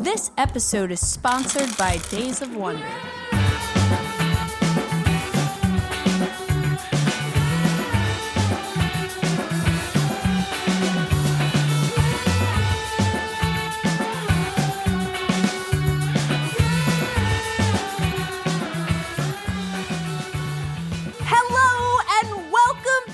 This episode is sponsored by Days of Wonder.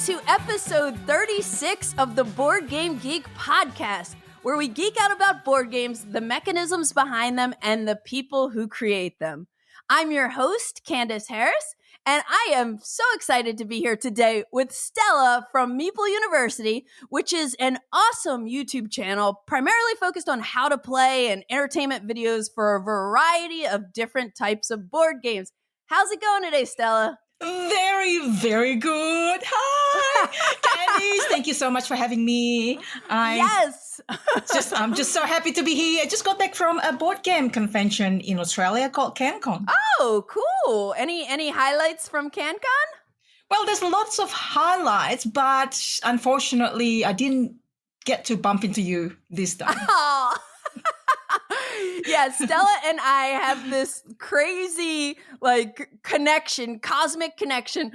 To episode 36 of the Board Game Geek podcast, where we geek out about board games, the mechanisms behind them, and the people who create them. I'm your host, Candace Harris, and I am so excited to be here today with Stella from Meeple University, which is an awesome YouTube channel primarily focused on how to play and entertainment videos for a variety of different types of board games. How's it going today, Stella? Very, very good. Hi, Candice. Thank you so much for having me. Yes. I'm just so happy to be here. I just got back from a board game convention in Australia called CanCon. Oh, cool. Any highlights from CanCon? Well, there's lots of highlights, but unfortunately, I didn't get to bump into you this time. Oh. Yeah, Stella and I have this crazy cosmic connection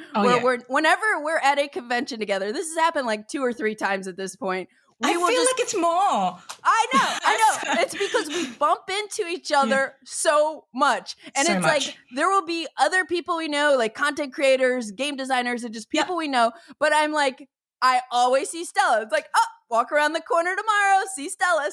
whenever we're at a convention together. This has happened like 2 or 3 times at this point. I feel like it's more. I know. It's because we bump into each other so much. And so it's much. Like there will be other people we know, like content creators, game designers, and just people we know. But I'm like, I always see Stella. It's like, oh, walk around the corner tomorrow, see Stella.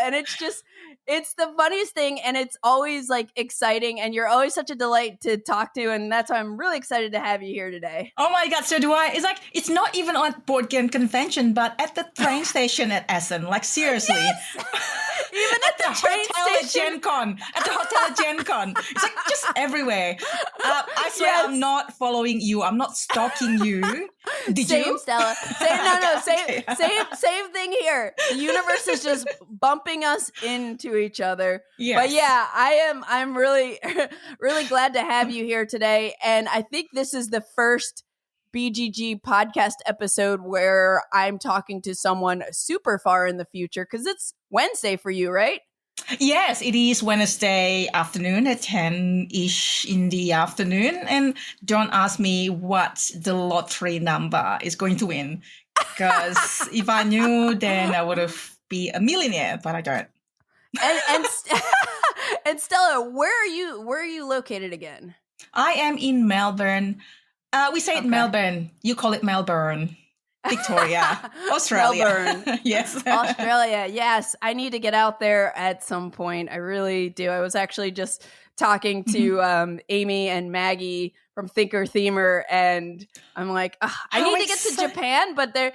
And it's the funniest thing. And it's always like exciting. And you're always such a delight to talk to. And that's why I'm really excited to have you here today. Oh my God. So do I. It's like, it's not even on board game convention, but at the train station at Essen. Like seriously. Yes! Even at the train station. At the hotel at Gen Con. It's like just everywhere. I swear I'm not following you. I'm not stalking you. Did Same, you? Stella. Same thing here. The universe is just bumping us into each other. Yes. But yeah, I'm really, really glad to have you here today. And I think this is the first BGG podcast episode where I'm talking to someone super far in the future because it's Wednesday for you, right? Yes, it is Wednesday afternoon at 10-ish in the afternoon. And don't ask me what the lottery number is going to win. Because if I knew, then I would have been a millionaire, but I don't. And Stella, where are you located again? I am in Melbourne. We say it Melbourne. You call it Melbourne. Victoria, Australia. Melbourne. Yes. Australia. Yes. I need to get out there at some point. I really do. I was actually just talking to Amy and Maggie from Thinker Themer, and I'm like, I need to get to Japan, but they're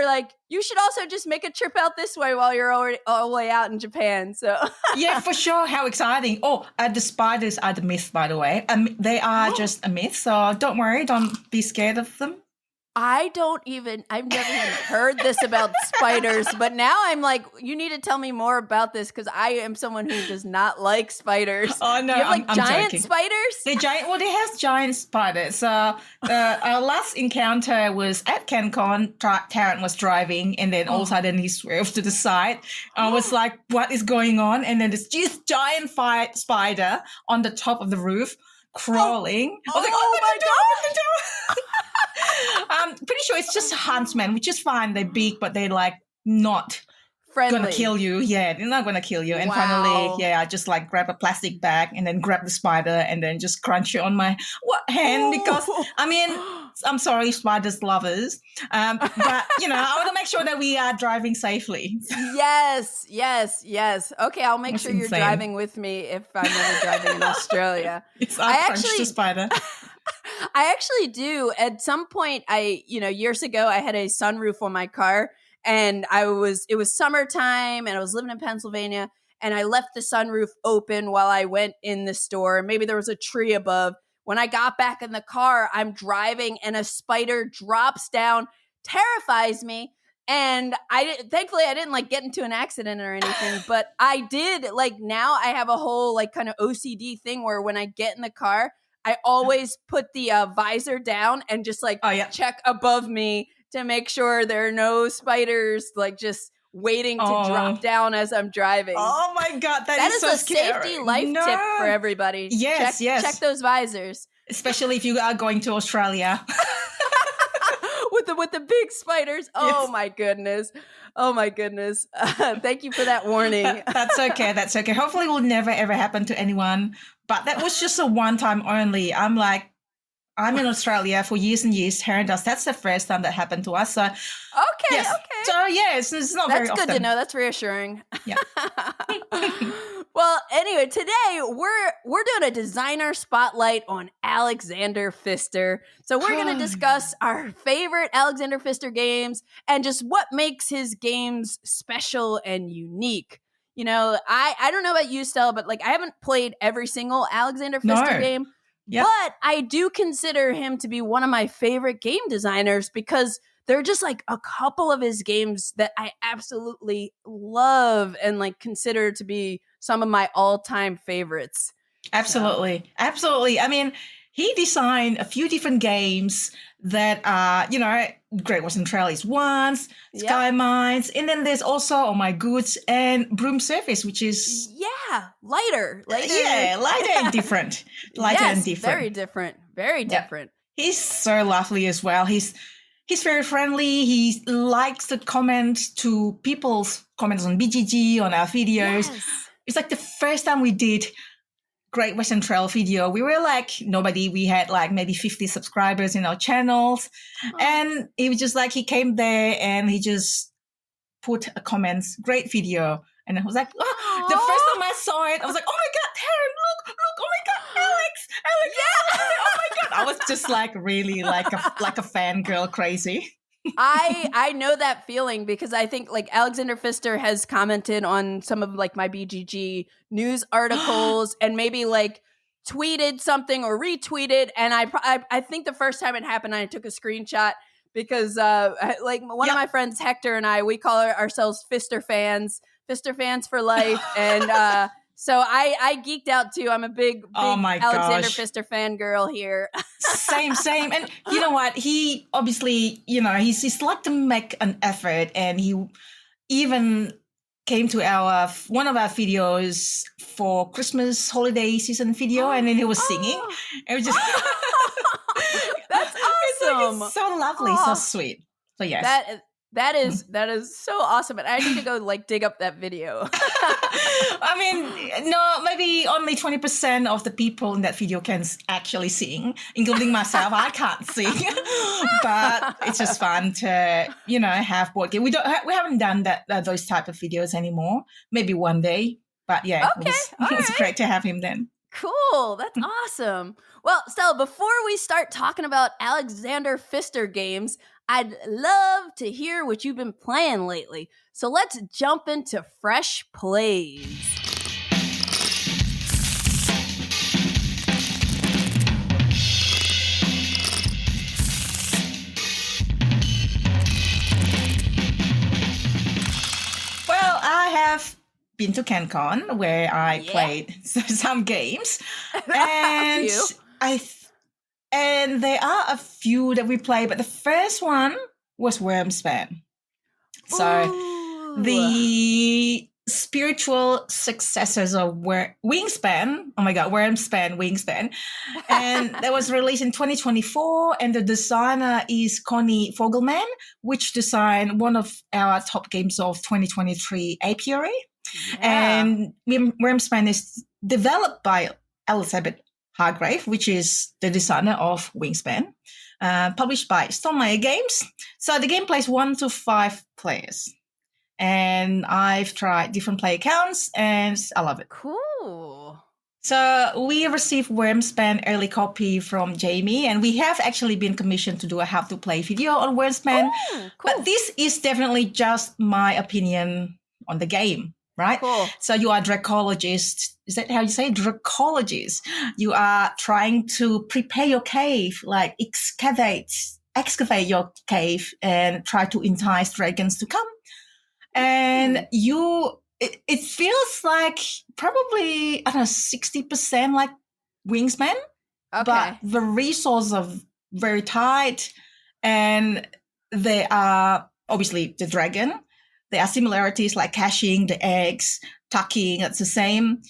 like, you should also just make a trip out this way while you're already all the way out in Japan. So yeah, for sure. How exciting. Oh, the spiders are the myth, by the way. They are just a myth, so don't worry. Don't be scared of them. I've never even heard this about spiders, but now I'm like, you need to tell me more about this because I am someone who does not like spiders. Oh no, you have I'm giant joking. Spiders? They have giant spiders. Our last encounter was at CanCon. Tarrant was driving, and then all of a sudden he swerved to the side. I was like, what is going on? And then this giant spider on the top of the roof crawling. I was like, oh my God. I'm pretty sure it's just a huntsman, which is fine. They're big, but they're like not friendly. Gonna kill you. Yeah, they're not gonna kill you. And finally, I just like grab a plastic bag and then grab the spider and then just crunch it on my hand because I'm sorry, spiders lovers. But I want to make sure that we are driving safely. Yes. Okay, I'll make sure you're driving with me if I'm ever driving in Australia. I crunched the spider. I actually do. At some point, years ago, I had a sunroof on my car, and it was summertime, and I was living in Pennsylvania, and I left the sunroof open while I went in the store. Maybe there was a tree above. When I got back in the car, I'm driving, and a spider drops down, terrifies me. And thankfully I didn't like get into an accident or anything, but I did now I have a whole kind of OCD thing where when I get in the car, I always put the visor down and just check above me to make sure there are no spiders just waiting to drop down as I'm driving. Oh my God, that is so scary. Safety life tip for everybody. Yes, check those visors. Especially if you are going to Australia. with the big spiders. Oh my goodness. Thank you for that warning. That's okay. Hopefully it will never ever happen to anyone. But that was just a one time only. I'm in Australia for years and years. That's the first time that happened to us. So okay. So it's not very often. That's good to know. That's reassuring. Yeah. Well, anyway, today we're doing a designer spotlight on Alexander Pfister. So we're going to discuss our favorite Alexander Pfister games and just what makes his games special and unique. You know, I don't know about you, Stella, but like I haven't played every single Alexander Pfister game. Yep. But I do consider him to be one of my favorite game designers because there are just like a couple of his games that I absolutely love and like consider to be some of my all-time favorites. Absolutely. I mean, he designed a few different games that are, Great Western Trail is one, Skymines, and then there's Also All My Goods and Broom Surface, which is lighter. Lighter and different. Very different. He's so lovely as well. He's very friendly. He likes to comment to people's comments on BGG, on our videos. Yes. It's like the first time we did Great Western Trail video, we were like nobody. We had like maybe 50 subscribers in our channels. And it was just like he came there and he just put a comment, great video. And I was like, the first time I saw it, I was like, oh my God, Taryn, look, oh my God, Alex, oh my God. I was just like really like a fangirl crazy. I know that feeling because I think like Alexander Pfister has commented on some of like my BGG news articles and maybe like tweeted something or retweeted. And I think the first time it happened, I took a screenshot because like one of my friends, Hector, and we call ourselves Pfister fans for life. And so I geeked out too. I'm a big Alexander Pfister fangirl here. Same. And you know what? He obviously, he's like to make an effort, and he even came to one of our videos for Christmas holiday season video, and then he was singing. It was just that's awesome. It's so lovely, so sweet. So yes. That is so awesome. And I need to go like dig up that video. I mean, no, maybe only 20% of the people in that video can actually sing, including myself. I can't sing, but it's just fun to, have board game. We haven't done those type of videos anymore. Maybe one day, but yeah, it was great to have him then. Cool. That's awesome. Well, Stella, before we start talking about Alexander Pfister games, I'd love to hear what you've been playing lately. So let's jump into fresh plays. Well, I have been to CanCon where I played some games. And and there are a few that we play, but the first one was Wyrmspan. So the spiritual successors of Wingspan. Oh my God, Wingspan. And that was released in 2024. And the designer is Connie Fogelman, which designed one of our top games of 2023, Apiary. Yeah. And Wyrmspan is developed by Elizabeth Hargrave, which is the designer of Wingspan, published by Stonemeyer Games. So the game plays 1 to 5 players. And I've tried different play accounts and I love it. Cool. So we received Wyrmspan early copy from Jamie, and we have actually been commissioned to do a how to play video on Wyrmspan. Cool. But this is definitely just my opinion on the game. Right? Cool. So you are dracologist. Is that how you say dracologist? You are trying to prepare your cave, like excavate your cave and try to entice dragons to come. And it feels like probably, 60% like Wingspan. Okay. But the resources are very tight, and they are obviously the dragon. There are similarities like caching, the eggs, tucking, it's the same.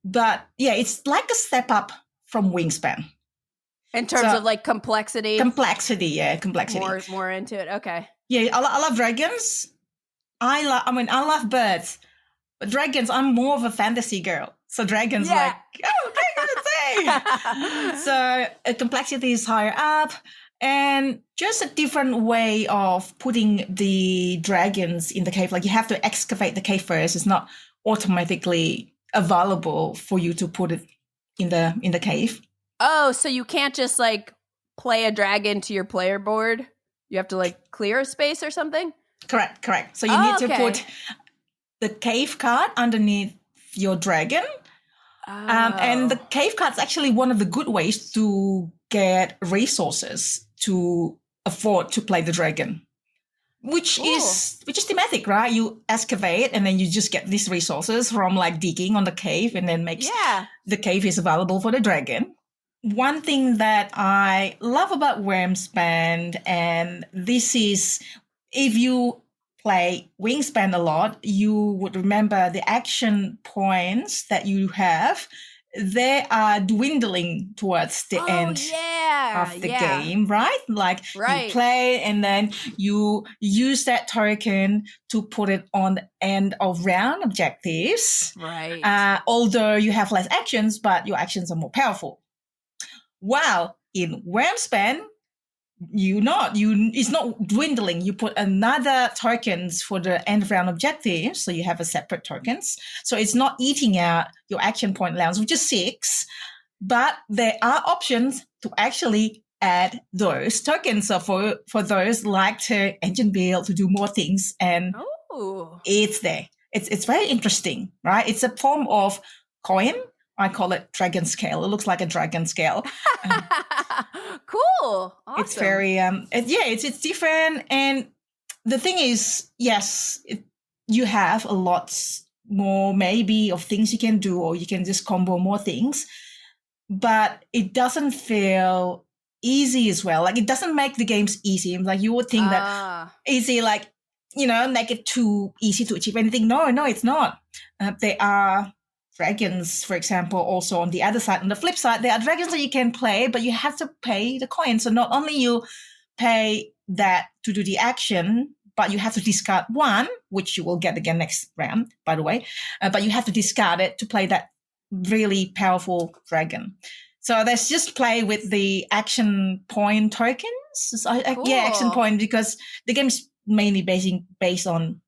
But yeah, it's like a step up from Wingspan. In terms of like complexity? Complexity. More into it. Okay. Yeah, I love dragons. I love birds. But dragons, I'm more of a fantasy girl. So dragons like, dragons, So complexity is higher up. And just a different way of putting the dragons in the cave. Like you have to excavate the cave first. It's not automatically available for you to put it in the cave. Oh, so you can't just like play a dragon to your player board? You have to like clear a space or something? Correct. So you need to put the cave card underneath your dragon. And the cave card's actually one of the good ways to get resources to afford to play the dragon, which is thematic, right? You excavate and then you just get these resources from like digging on the cave, and then makes the cave is available for the dragon. One thing that I love about Wyrmspan, and this is if you play Wingspan a lot, you would remember the action points that you have. They are dwindling towards the end of the game, right? Like you play and then you use that token to put it on the end of round objectives. Right. Although you have less actions, but your actions are more powerful. While in Wyrmspan, it's not dwindling. You put another tokens for the end round objective, so you have a separate tokens. So it's not eating out your action point allowance, which is 6, but there are options to actually add those tokens. So for those like to engine build, to do more things, and it's there. It's very interesting, right? It's a form of coin. I call it dragon scale. It looks like a dragon scale. Cool. Awesome. It's very, it's different. And the thing is, yes, you have a lot more maybe of things you can do, or you can just combo more things, but it doesn't feel easy as well. Like it doesn't make the games easy. Like you would think that easy, like, make it too easy to achieve anything. No, it's not. There are dragons, for example, also on the other side. On the flip side, there are dragons that you can play, but you have to pay the coin. So not only you pay that to do the action, but you have to discard one, which you will get again next round, by the way. But you have to discard it to play that really powerful dragon. So let's just play with the action point tokens. Action point, because the game's mainly based on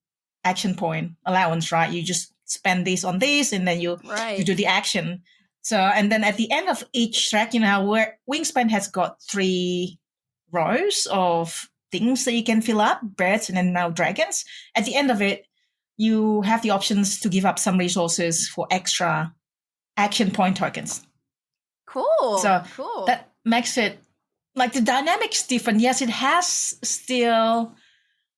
action point allowance, right? You just spend this on this, and then you do the action. So, and then at the end of each track, where Wingspan has got 3 rows of things that you can fill up, birds and then now dragons. At the end of it, you have the options to give up some resources for extra action point tokens. Cool. So that makes it, like, the dynamics different. Yes, it has still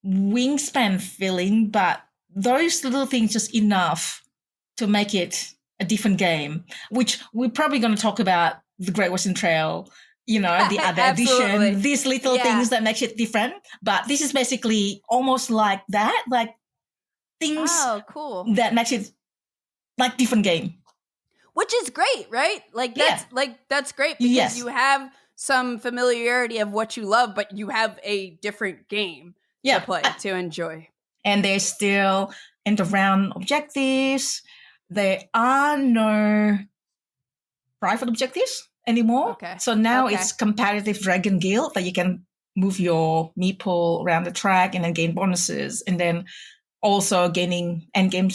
Wingspan feeling, but those little things just enough to make it a different game, which we're probably going to talk about the Great Western Trail, the other edition, these little things that makes it different. But this is basically almost like that, like things that makes it like different game. Which is great, right? That's great because you have some familiarity of what you love, but you have a different game to play, to enjoy. And there's still end of round objectives. There are no private objectives anymore. Okay. So now it's competitive Dragon Guild that you can move your Meeple around the track and then gain bonuses, and then also gaining endgame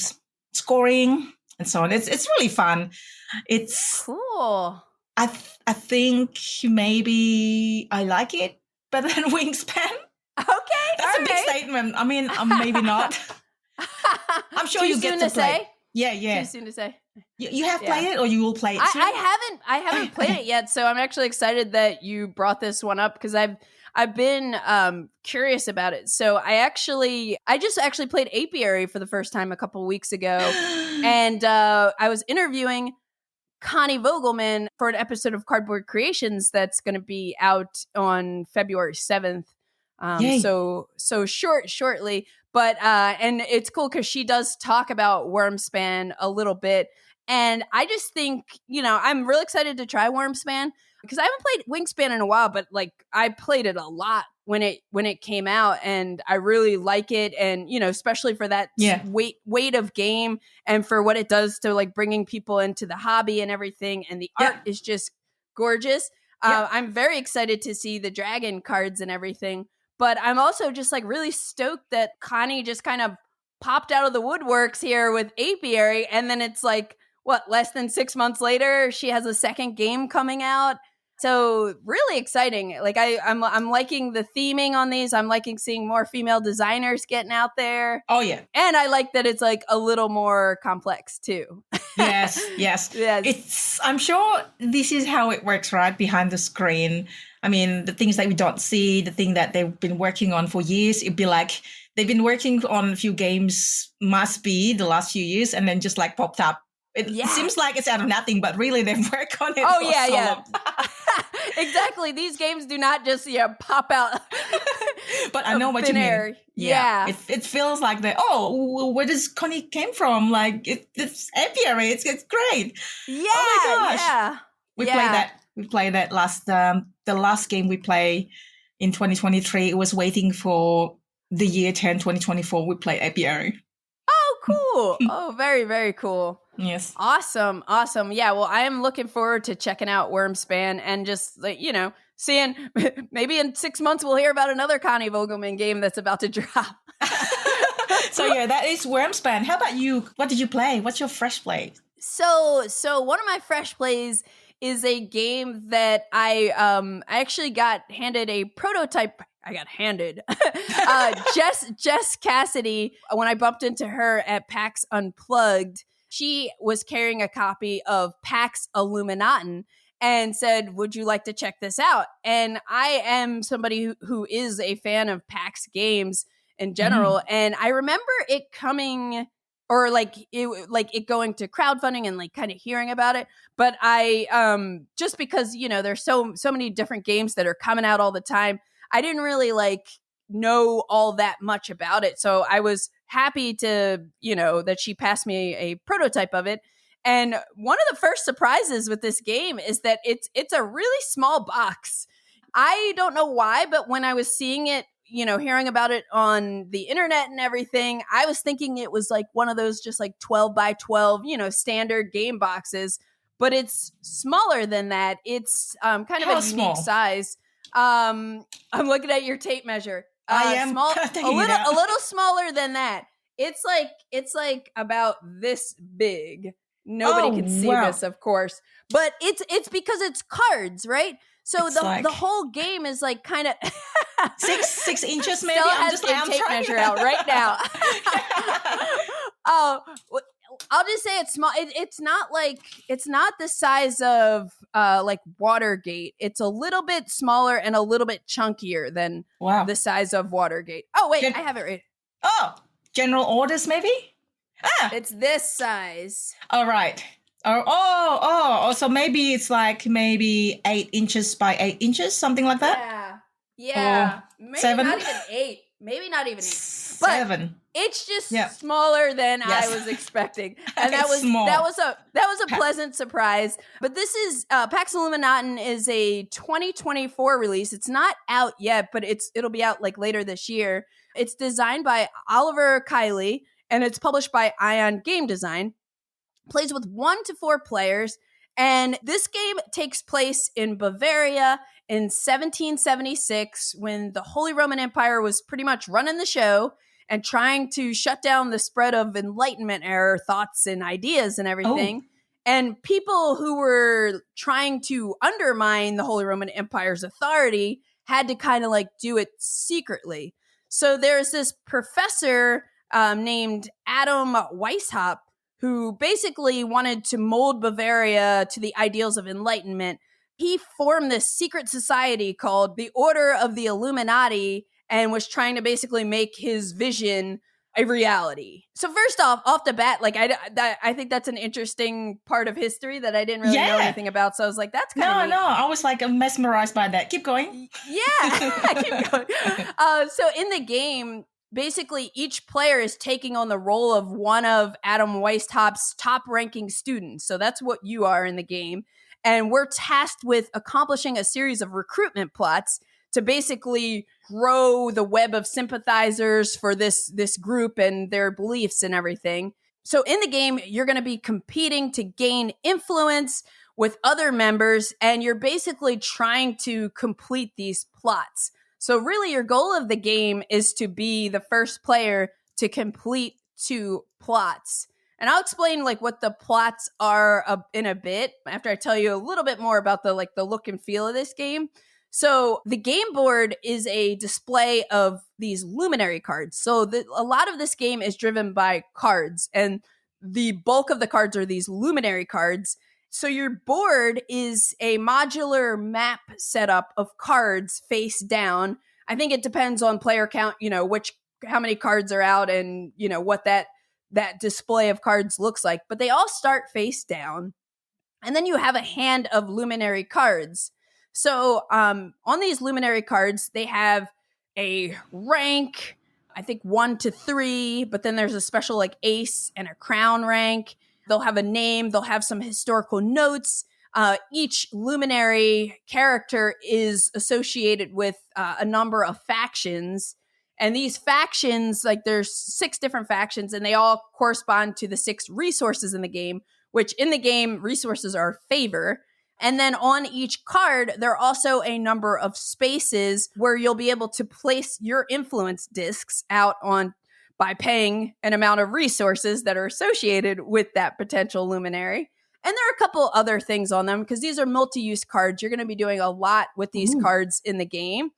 scoring and so on. It's really fun. It's cool. I think maybe I like it better than Wingspan. Okay, that's a big statement. I mean, maybe not. I'm sure you get to play. Yeah. Too soon to say. You have played it, or you will play it soon? I haven't played it yet, so I'm actually excited that you brought this one up because I've been curious about it. So I just actually played Apiary for the first time a couple weeks ago, and I was interviewing Connie Vogelman for an episode of Cardboard Creations that's going to be out on February 7th. Yay. So shortly, but and it's cool because she does talk about Wyrmspan a little bit, and I just think I'm really excited to try Wyrmspan because I haven't played Wingspan in a while, but like I played it a lot when it came out, and I really like it, and especially for that weight of game and for what it does to like bringing people into the hobby and everything, and the art is just gorgeous. I'm very excited to see the dragon cards and everything. But I'm also just like really stoked that Connie just kind of popped out of the woodworks here with Apiary. And then it's like, less than 6 months later, she has a second game coming out. So really exciting. Like I'm liking the theming on these. I'm liking seeing more female designers getting out there. Oh, yeah. And I like that it's like a little more complex too. Yes. I'm sure this is how it works, right? Behind the screen. I mean, the things that we don't see, the thing that they've been working on for years, it'd be like they've been working on a few games, must be the last few years, and then just like popped up. It seems like it's out of nothing, but really they've worked on it for so long. Exactly. These games do not just pop out. But I know what you mean. Yeah. It feels like where does Connie came from? Like it's Apiary. It's great. Yeah. Oh my gosh. Yeah. We played that. We played that the last game we played in 2023. It was waiting for the year 2024. We played Apiary. Oh, cool. Oh, very, very cool. Yes. Awesome. Yeah, well, I am looking forward to checking out Wyrmspan and just like, seeing maybe in 6 months we'll hear about another Connie Vogelman game that's about to drop. So that is Wyrmspan. How about you? What did you play? What's your fresh play? So one of my fresh plays is a game that I actually got handed a prototype. I got handed Jess Cassidy when I bumped into her at PAX Unplugged. She was carrying a copy of Pax Illuminaten and said, "Would you like to check this out?" And I am somebody who is a fan of PAX games in general, and I remember it coming. Or like it going to crowdfunding and like kind of hearing about it. But I just because there's so many different games that are coming out all the time, I didn't really like know all that much about it. So I was happy to that she passed me a prototype of it. And one of the first surprises with this game is that it's a really small box. I don't know why, but when I was seeing it, hearing about it on the internet and everything, I was thinking it was like one of those just like 12 by 12, standard game boxes, but it's smaller than that. It's kind of a unique size. I'm looking at your tape measure. I am small, a little smaller than that. It's like about this big. Nobody can see this, of course, but it's because it's cards, right? So the whole game is like kind of 6 inches, maybe. Stella has the tape measure out right now. I'll just say it's small. It's not the size of like Watergate. It's a little bit smaller and a little bit chunkier than the size of Watergate. Oh wait, I have it right. Oh, general orders maybe. It's this size. All right. So maybe it's like 8 inches by 8 inches, something like that. Yeah. Maybe 7. not even 8. Maybe not even 8. 7. It's just smaller than I was expecting, and that was a pleasant surprise. But this is Pax Illuminaten is a 2024 release. It's not out yet, but it'll be out like later this year. It's designed by Oliver Kiley, and it's published by Ion Game Design. Plays with 1 to 4 players, and this game takes place in Bavaria in 1776 when the Holy Roman Empire was pretty much running the show and trying to shut down the spread of Enlightenment era thoughts and ideas and everything. And people who were trying to undermine the Holy Roman Empire's authority had to kind of like do it secretly. So there's this professor named Adam Weishaupt who basically wanted to mold Bavaria to the ideals of Enlightenment. He formed this secret society called the Order of the Illuminati and was trying to basically make his vision a reality. So first off the bat, like I think that's an interesting part of history that I didn't really know anything about. So I was like, that's kind of neat. No, I was like mesmerized by that. Keep going. Yeah, keep going. So in the game, basically each player is taking on the role of one of Adam Weishaupt's top ranking students. So that's what you are in the game. And we're tasked with accomplishing a series of recruitment plots to basically grow the web of sympathizers for this group and their beliefs and everything. So in the game, you're going to be competing to gain influence with other members, and you're basically trying to complete these plots. So really your goal of the game is to be the first player to complete 2 plots. And I'll explain like what the plots are in a bit after I tell you a little bit more about the look and feel of this game. So the game board is a display of these luminary cards. So a lot of this game is driven by cards, and the bulk of the cards are these luminary cards. So your board is a modular map setup of cards face down. I think it depends on player count, how many cards are out and, what that display of cards looks like. But they all start face down. And then you have a hand of luminary cards. So on these luminary cards, they have a rank, I think 1 to 3, but then there's a special like ace and a crown rank. They'll have a name. They'll have some historical notes. Each luminary character is associated with a number of factions. And these factions, like there's 6 different factions, and they all correspond to the 6 resources in the game, which in the game, resources are favor. And then on each card, there are also a number of spaces where you'll be able to place your influence discs out on by paying an amount of resources that are associated with that potential luminary. And there are a couple other things on them because these are multi-use cards. You're going to be doing a lot with these cards in the game.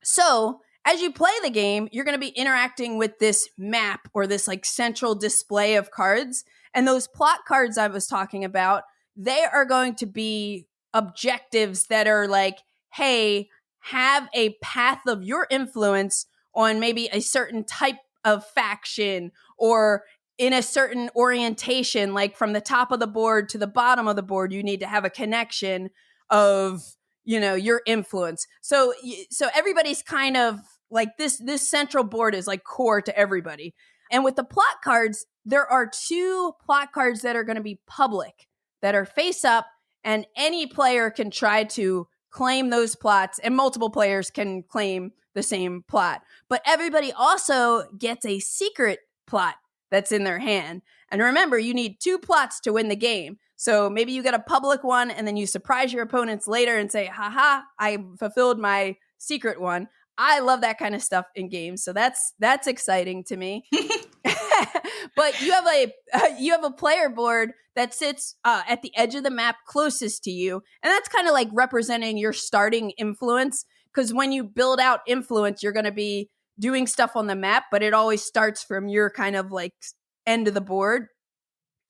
So as you play the game, you're going to be interacting with this map or this like central display of cards. And those plot cards I was talking about, they are going to be objectives that are like, hey, have a path of your influence on maybe a certain type of faction or in a certain orientation, like from the top of the board to the bottom of the board, you need to have a connection of, your influence. So everybody's kind of like this central board is like core to everybody. And with the plot cards, there are 2 plot cards that are going to be public, that are face up, and any player can try to claim those plots, and multiple players can claim the same plot. But everybody also gets a secret plot that's in their hand. And remember, you need 2 plots to win the game. So maybe you get a public one, and then you surprise your opponents later and say, haha, I fulfilled my secret one. I love that kind of stuff in games. So that's exciting to me. But you have a player board that sits at the edge of the map closest to you. And that's kind of like representing your starting influence. Because when you build out influence, you're going to be doing stuff on the map, but it always starts from your kind of like end of the board.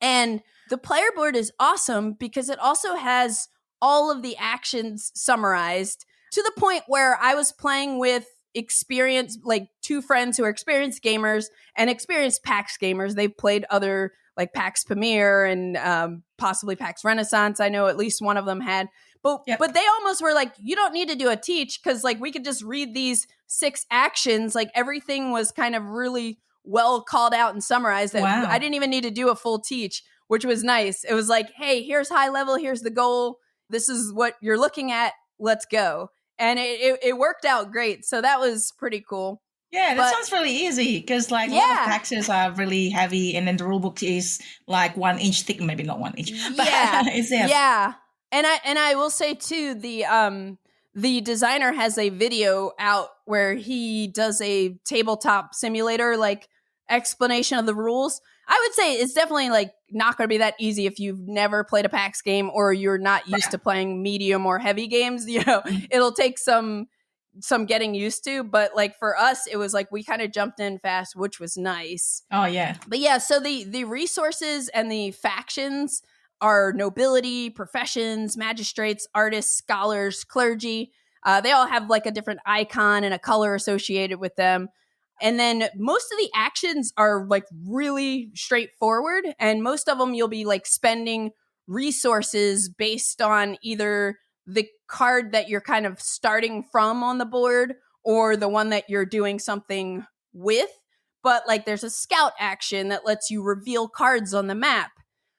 And the player board is awesome because it also has all of the actions summarized to the point where I was playing with experienced, like 2 friends who are experienced gamers and experienced PAX gamers. They've played other like PAX Premier and possibly PAX Renaissance. I know at least one of them had. But they almost were like, you don't need to do a teach because like we could just read these 6 actions. Like everything was kind of really well called out and summarized that I didn't even need to do a full teach, which was nice. It was like, hey, here's high level. Here's the goal. This is what you're looking at. Let's go. And it worked out great. So that was pretty cool. Yeah, that sounds really easy because like a lot of taxes are really heavy, and then the rulebook is like 1 inch thick, maybe not 1 inch. But yeah. And I will say too, the designer has a video out where he does a tabletop simulator like explanation of the rules. I would say it's definitely like not going to be that easy if you've never played a PAX game or you're not used to playing medium or heavy games. It'll take some getting used to, but like for us, it was like we kind of jumped in fast, which was nice. Oh yeah. But yeah, so the resources and the factions are nobility, professions, magistrates, artists, scholars, clergy. They all have like a different icon and a color associated with them. And then most of the actions are like really straightforward. And most of them you'll be like spending resources based on either the card that you're kind of starting from on the board or the one that you're doing something with. But like there's a scout action that lets you reveal cards on the map.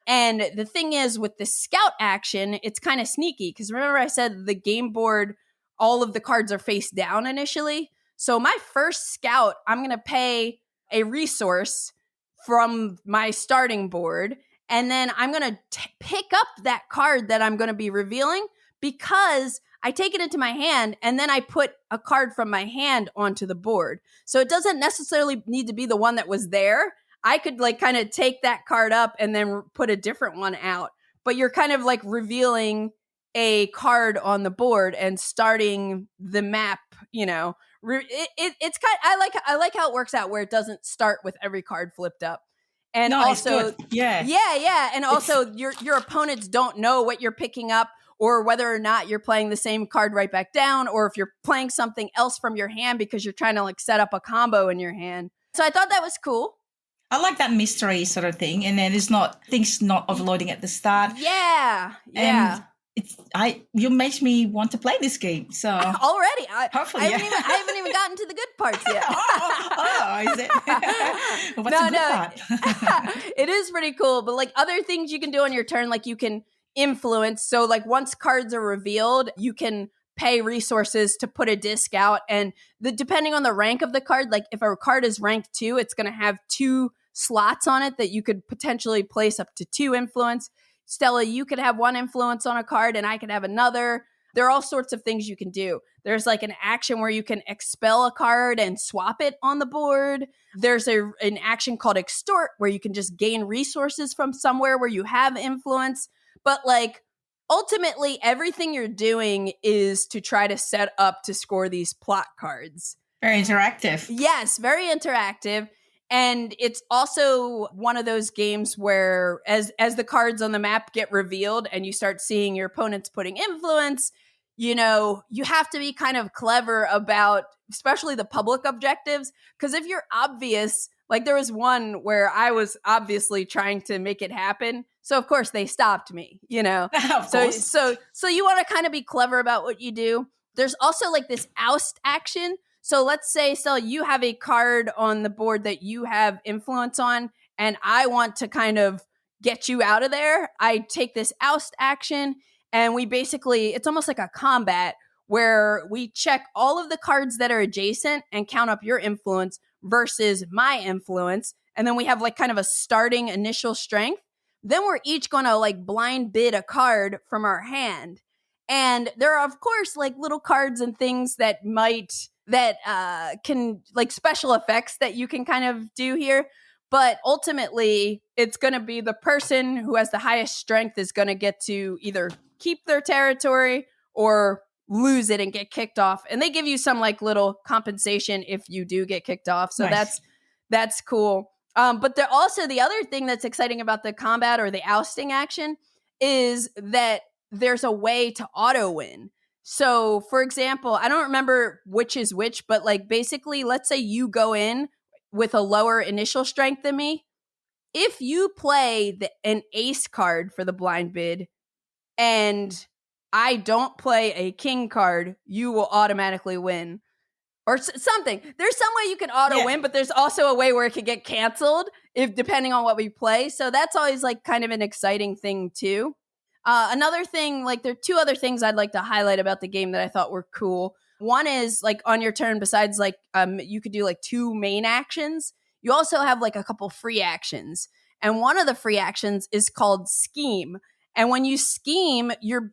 And the thing is with the scout action, it's kind of sneaky because remember I said the game board, all of the cards are face down initially. So my first scout, I'm going to pay a resource from my starting board. And then I'm going to pick up that card that I'm going to be revealing because I take it into my hand and then I put a card from my hand onto the board. So it doesn't necessarily need to be the one that was there. I could like kind of take that card up and then put a different one out. But you're kind of like revealing a card on the board and starting the map, you know. It's kind of, I like how it works out where it doesn't start with every card flipped up. And no, also yeah. And also your opponents don't know what you're picking up or whether or not you're playing the same card right back down or if you're playing something else from your hand because you're trying to like set up a combo in your hand. So I thought that was cool. I like that mystery sort of thing, and then it's not things not overloading at the start. Yeah. And you makes me want to play this game. So already, hopefully, I haven't even gotten to the good parts yet. Is it? What's the good part? It is pretty cool, but like other things you can do on your turn, like you can influence. So like once cards are revealed, you can pay resources to put a disc out, and depending on the rank of the card, like if a card is ranked 2, it's going to have 2 slots on it that you could potentially place up to 2 influence. Stella, you could have 1 influence on a card and I could have another. There are all sorts of things you can do. There's like an action where you can expel a card and swap it on the board. There's an action called extort where you can just gain resources from somewhere where you have influence. But like ultimately everything you're doing is to try to set up to score these plot cards. Very interactive. Yes, very interactive. And it's also one of those games where as the cards on the map get revealed and you start seeing your opponents putting influence, you know, you have to be kind of clever about especially the public objectives. Because if you're obvious, like there was one where I was obviously trying to make it happen. So of course they stopped me, you know. So you want to kind of be clever about what you do. There's also like this oust action. So let's say, Stella, you have a card on the board that you have influence on, and I want to kind of get you out of there. I take this oust action, and we basically, it's almost like a combat where we check all of the cards that are adjacent and count up your influence versus my influence. And then we have like kind of a starting initial strength. Then we're each going to like blind bid a card from our hand. And there are, of course, like little cards and things that can like special effects that you can kind of do here. But ultimately, it's going to be the person who has the highest strength is going to get to either keep their territory or lose it and get kicked off. And they give you some like little compensation if you do get kicked off. So nice. that's cool. But also the other thing that's exciting about the combat or the ousting action is that there's a way to auto win. So, for example, I don't remember which is which, but like basically, let's say you go in with a lower initial strength than me. If you play an ace card for the blind bid and I don't play a king card, you will automatically win. Or something. There's some way you can auto win, but there's also a way where it could get canceled depending on what we play. So that's always like kind of an exciting thing too. Another thing, like there are 2 other things I'd like to highlight about the game that I thought were cool. One is like on your turn, besides like you could do like 2 main actions, you also have like a couple free actions. And one of the free actions is called scheme. And when you scheme, you're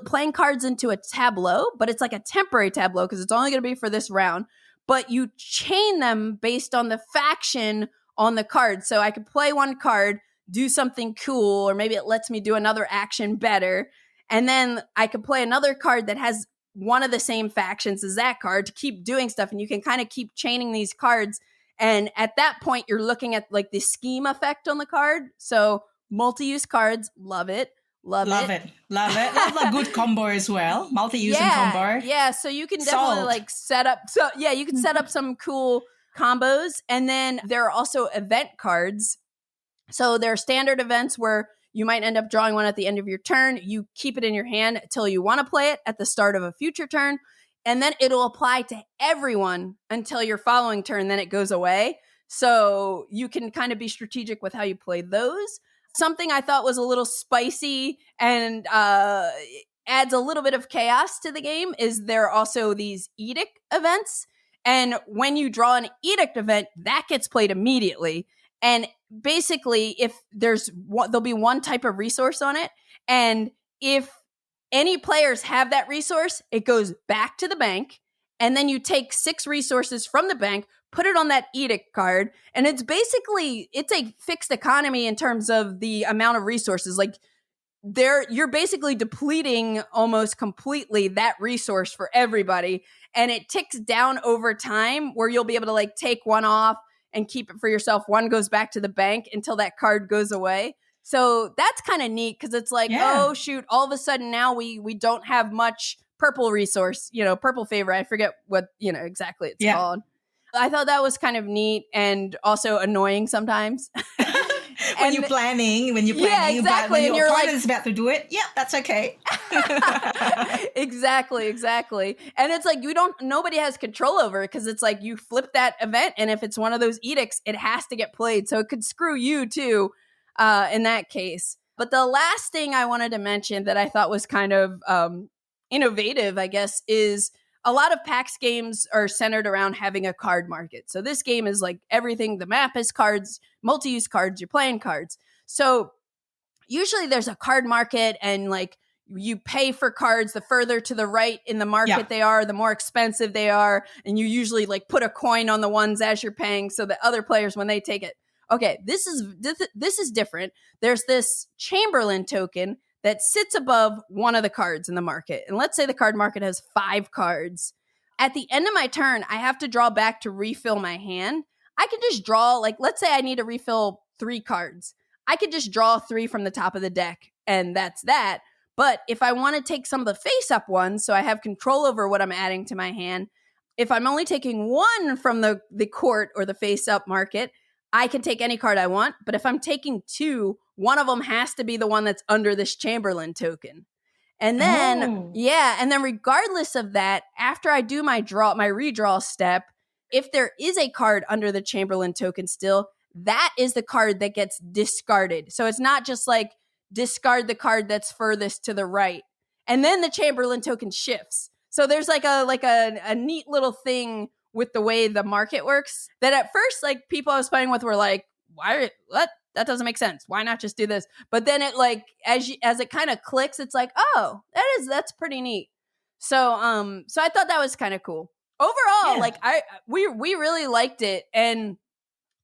playing cards into a tableau, but it's like a temporary tableau because it's only going to be for this round. But you chain them based on the faction on the card. So I could play one card, do something cool, or maybe it lets me do another action better. And then I could play another card that has one of the same factions as that card to keep doing stuff. And you can kind of keep chaining these cards. And at that point, you're looking at like the scheme effect on the card. So multi-use cards, love it. Love it. That's a good combo as well. Multi-using combo. Yeah, so you can definitely like set up. So yeah, you can set up some cool combos. And then there are also event cards. So there are standard events where you might end up drawing one at the end of your turn. You keep it in your hand until you want to play it at the start of a future turn. And then it'll apply to everyone until your following turn. Then it goes away. So you can kind of be strategic with how you play those. Something I thought was a little spicy and adds a little bit of chaos to the game is there are also these edict events. And when you draw an edict event, that gets played immediately. And basically, if there'll be one type of resource on it. And if any players have that resource, it goes back to the bank. And then you take 6 resources from the bank, put it on that edict card. And it's a fixed economy in terms of the amount of resources. Like you're basically depleting almost completely that resource for everybody. And it ticks down over time where you'll be able to like take one off and keep it for yourself. One goes back to the bank until that card goes away. So that's kind of neat because it's like, oh, shoot, all of a sudden now we don't have much purple resource, purple favor. I forget what, exactly it's called. I thought that was kind of neat and also annoying sometimes. when you're planning, exactly. But when and your you're opponent's about to do it, that's okay. Exactly. And it's like nobody has control over it because it's like you flip that event, and if it's one of those edicts, it has to get played. So it could screw you too in that case. But the last thing I wanted to mention that I thought was kind of innovative, I guess, is a lot of PAX games are centered around having a card market. So this game is like everything. The map is cards, multi-use cards, you're playing cards. So usually there's a card market and like you pay for cards. The further to the right in the market they are, the more expensive they are. And you usually like put a coin on the ones as you're paying so that other players, when they take it, okay, this is different. There's this Chamberlain token that sits above one of the cards in the market. And let's say the card market has 5 cards. At the end of my turn, I have to draw back to refill my hand. I can just draw, like, let's say I need to refill 3 cards. I could just draw 3 from the top of the deck, and that's that. But if I want to take some of the face-up ones, so I have control over what I'm adding to my hand, if I'm only taking 1 from the court or the face-up market, I can take any card I want. But if I'm taking 2, one of them has to be the one that's under this Chamberlain token. And then, and then regardless of that, after I do my redraw step, if there is a card under the Chamberlain token still, that is the card that gets discarded. So it's not just like discard the card that's furthest to the right. And then the Chamberlain token shifts. So there's like a neat little thing with the way the market works that at first, like, people I was playing with were like, what? That doesn't make sense. Why not just do this? But then it like, as it kind of clicks, it's like, oh, that's pretty neat. So I thought that was kind of cool. Overall, like we really liked it. And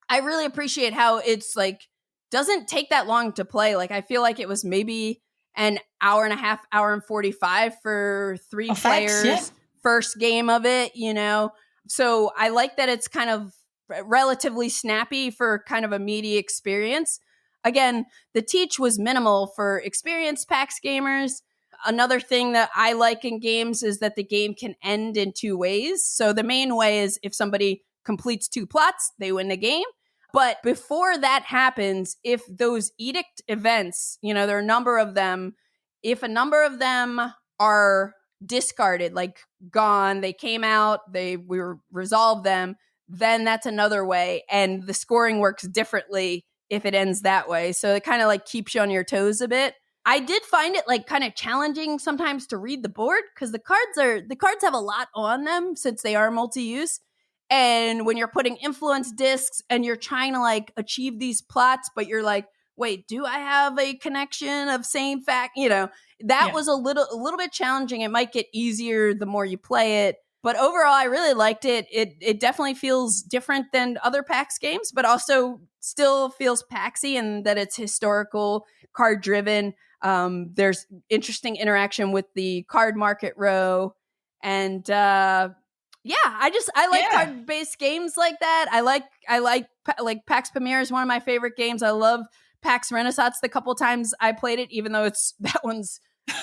I really appreciate how it's like, doesn't take that long to play. Like, I feel like it was maybe an hour and a half, hour and 45 for 3 players. First game of it, So I like that it's kind of relatively snappy for kind of a meaty experience. Again, the teach was minimal for experienced PAX gamers. Another thing that I like in games is that the game can end in 2 ways. So the main way is if somebody completes 2 plots, they win the game. But before that happens, if those edict events, there are a number of them, if a number of them are discarded, like gone, they came out, we resolved them, then that's another way. And the scoring works differently if it ends that way. So it kind of like keeps you on your toes a bit. I did find it like kind of challenging sometimes to read the board because the cards have a lot on them since they are multi-use. And when you're putting influence discs and you're trying to like achieve these plots, but you're like, wait, do I have a connection of same fact? That was a little bit challenging. It might get easier the more you play it. But overall, I really liked it. It definitely feels different than other PAX games, but also still feels PAXy in that it's historical, card driven. There's interesting interaction with the card market row. And I like card based games like that. I like PAX Premier is one of my favorite games. I love PAX Renaissance the couple times I played it, even though that one's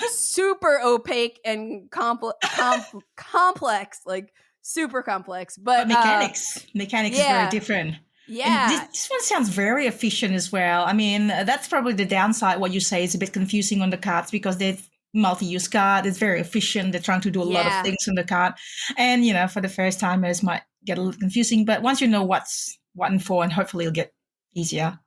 super opaque and complex, like super complex. But mechanics is very different. Yeah. And this one sounds very efficient as well. I mean, that's probably the downside. What you say is a bit confusing on the cards because they're multi-use card. It's very efficient. They're trying to do a lot of things on the card. And, for the first timers might get a little confusing. But once you know what's what and for, and hopefully it'll get easier.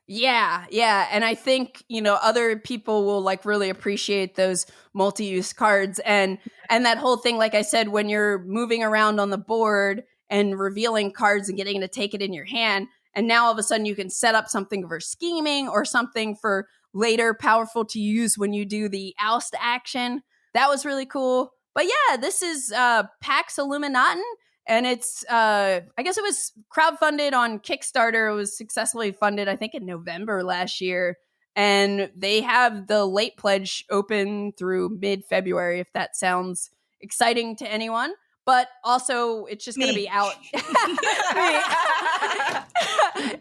Yeah. And I think, other people will like really appreciate those multi-use cards and that whole thing, like I said, when you're moving around on the board and revealing cards and getting to take it in your hand. And now all of a sudden you can set up something for scheming or something for later powerful to use when you do the oust action. That was really cool. But yeah, this is Pax Illuminaten. And it's, I guess it was crowdfunded on Kickstarter. It was successfully funded, I think, in November last year. And they have the late pledge open through mid-February, if that sounds exciting to anyone. But also, it's just going to be out.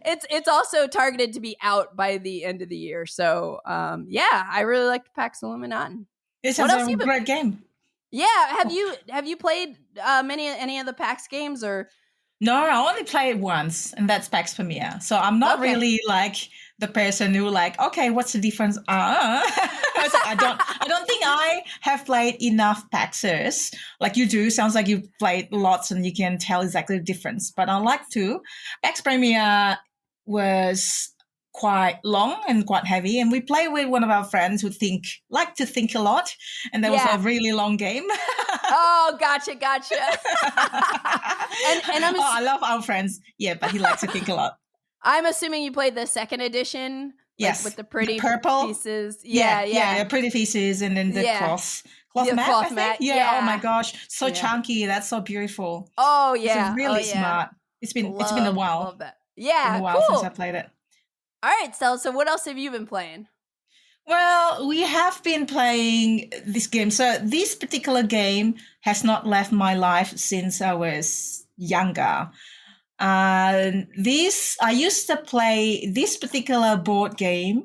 It's also targeted to be out by the end of the year. So, I really liked Pax Illuminaten. It sounds like a great game. Yeah, have you played any of the PAX games or? No, I only played once, and that's Pax Pformula. So I'm not really like the person who like, okay, what's the difference? I don't think I have played enough Paxes like you do. Sounds like you've played lots and you can tell exactly the difference. But I like to. Pax Pformula was quite long and quite heavy, and we play with one of our friends who like to think a lot, and that was a really long game. Oh, gotcha. and I love our friends, but he likes to think a lot. I'm assuming you played the second edition, yes, with the pretty purple pieces. Yeah, pretty pieces, and then the cloth mat. Yeah, oh my gosh, so chunky. That's so beautiful. Oh yeah, it's really smart. It's been a while. Love that. Yeah, it's been a while since I played it. All right, Stella, so what else have you been playing? Well, we have been playing this game. So this particular game has not left my life since I was younger. I used to play this particular board game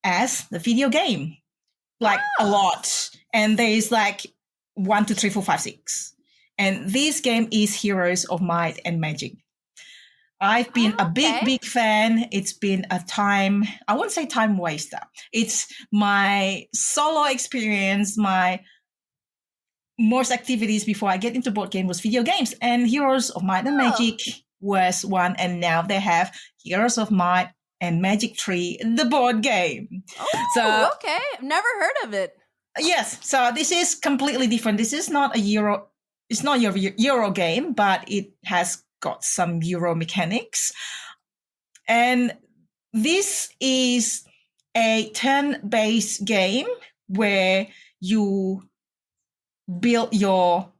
as the video game, like a lot. And there's like 1, 2, 3, 4, 5, 6. And this game is Heroes of Might and Magic. I've been a big fan. It's been I wouldn't say time waster. It's my solo experience, my most activities before I get into board game was video games. And Heroes of Might and Magic was one. And now they have Heroes of Might and Magic 3, the board game. Oh, okay. I've never heard of it. Yes. So this is completely different. This is not it's not your Euro game, but it has got some Euro mechanics. And this is a turn-based game where you build your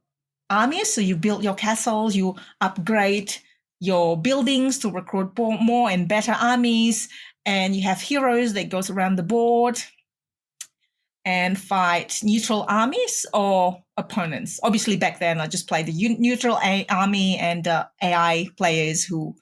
armies. So you build your castles, you upgrade your buildings to recruit more and better armies. And you have heroes that goes around the board and fight neutral armies or opponents. Obviously, back then, I just played the neutral army and AI players who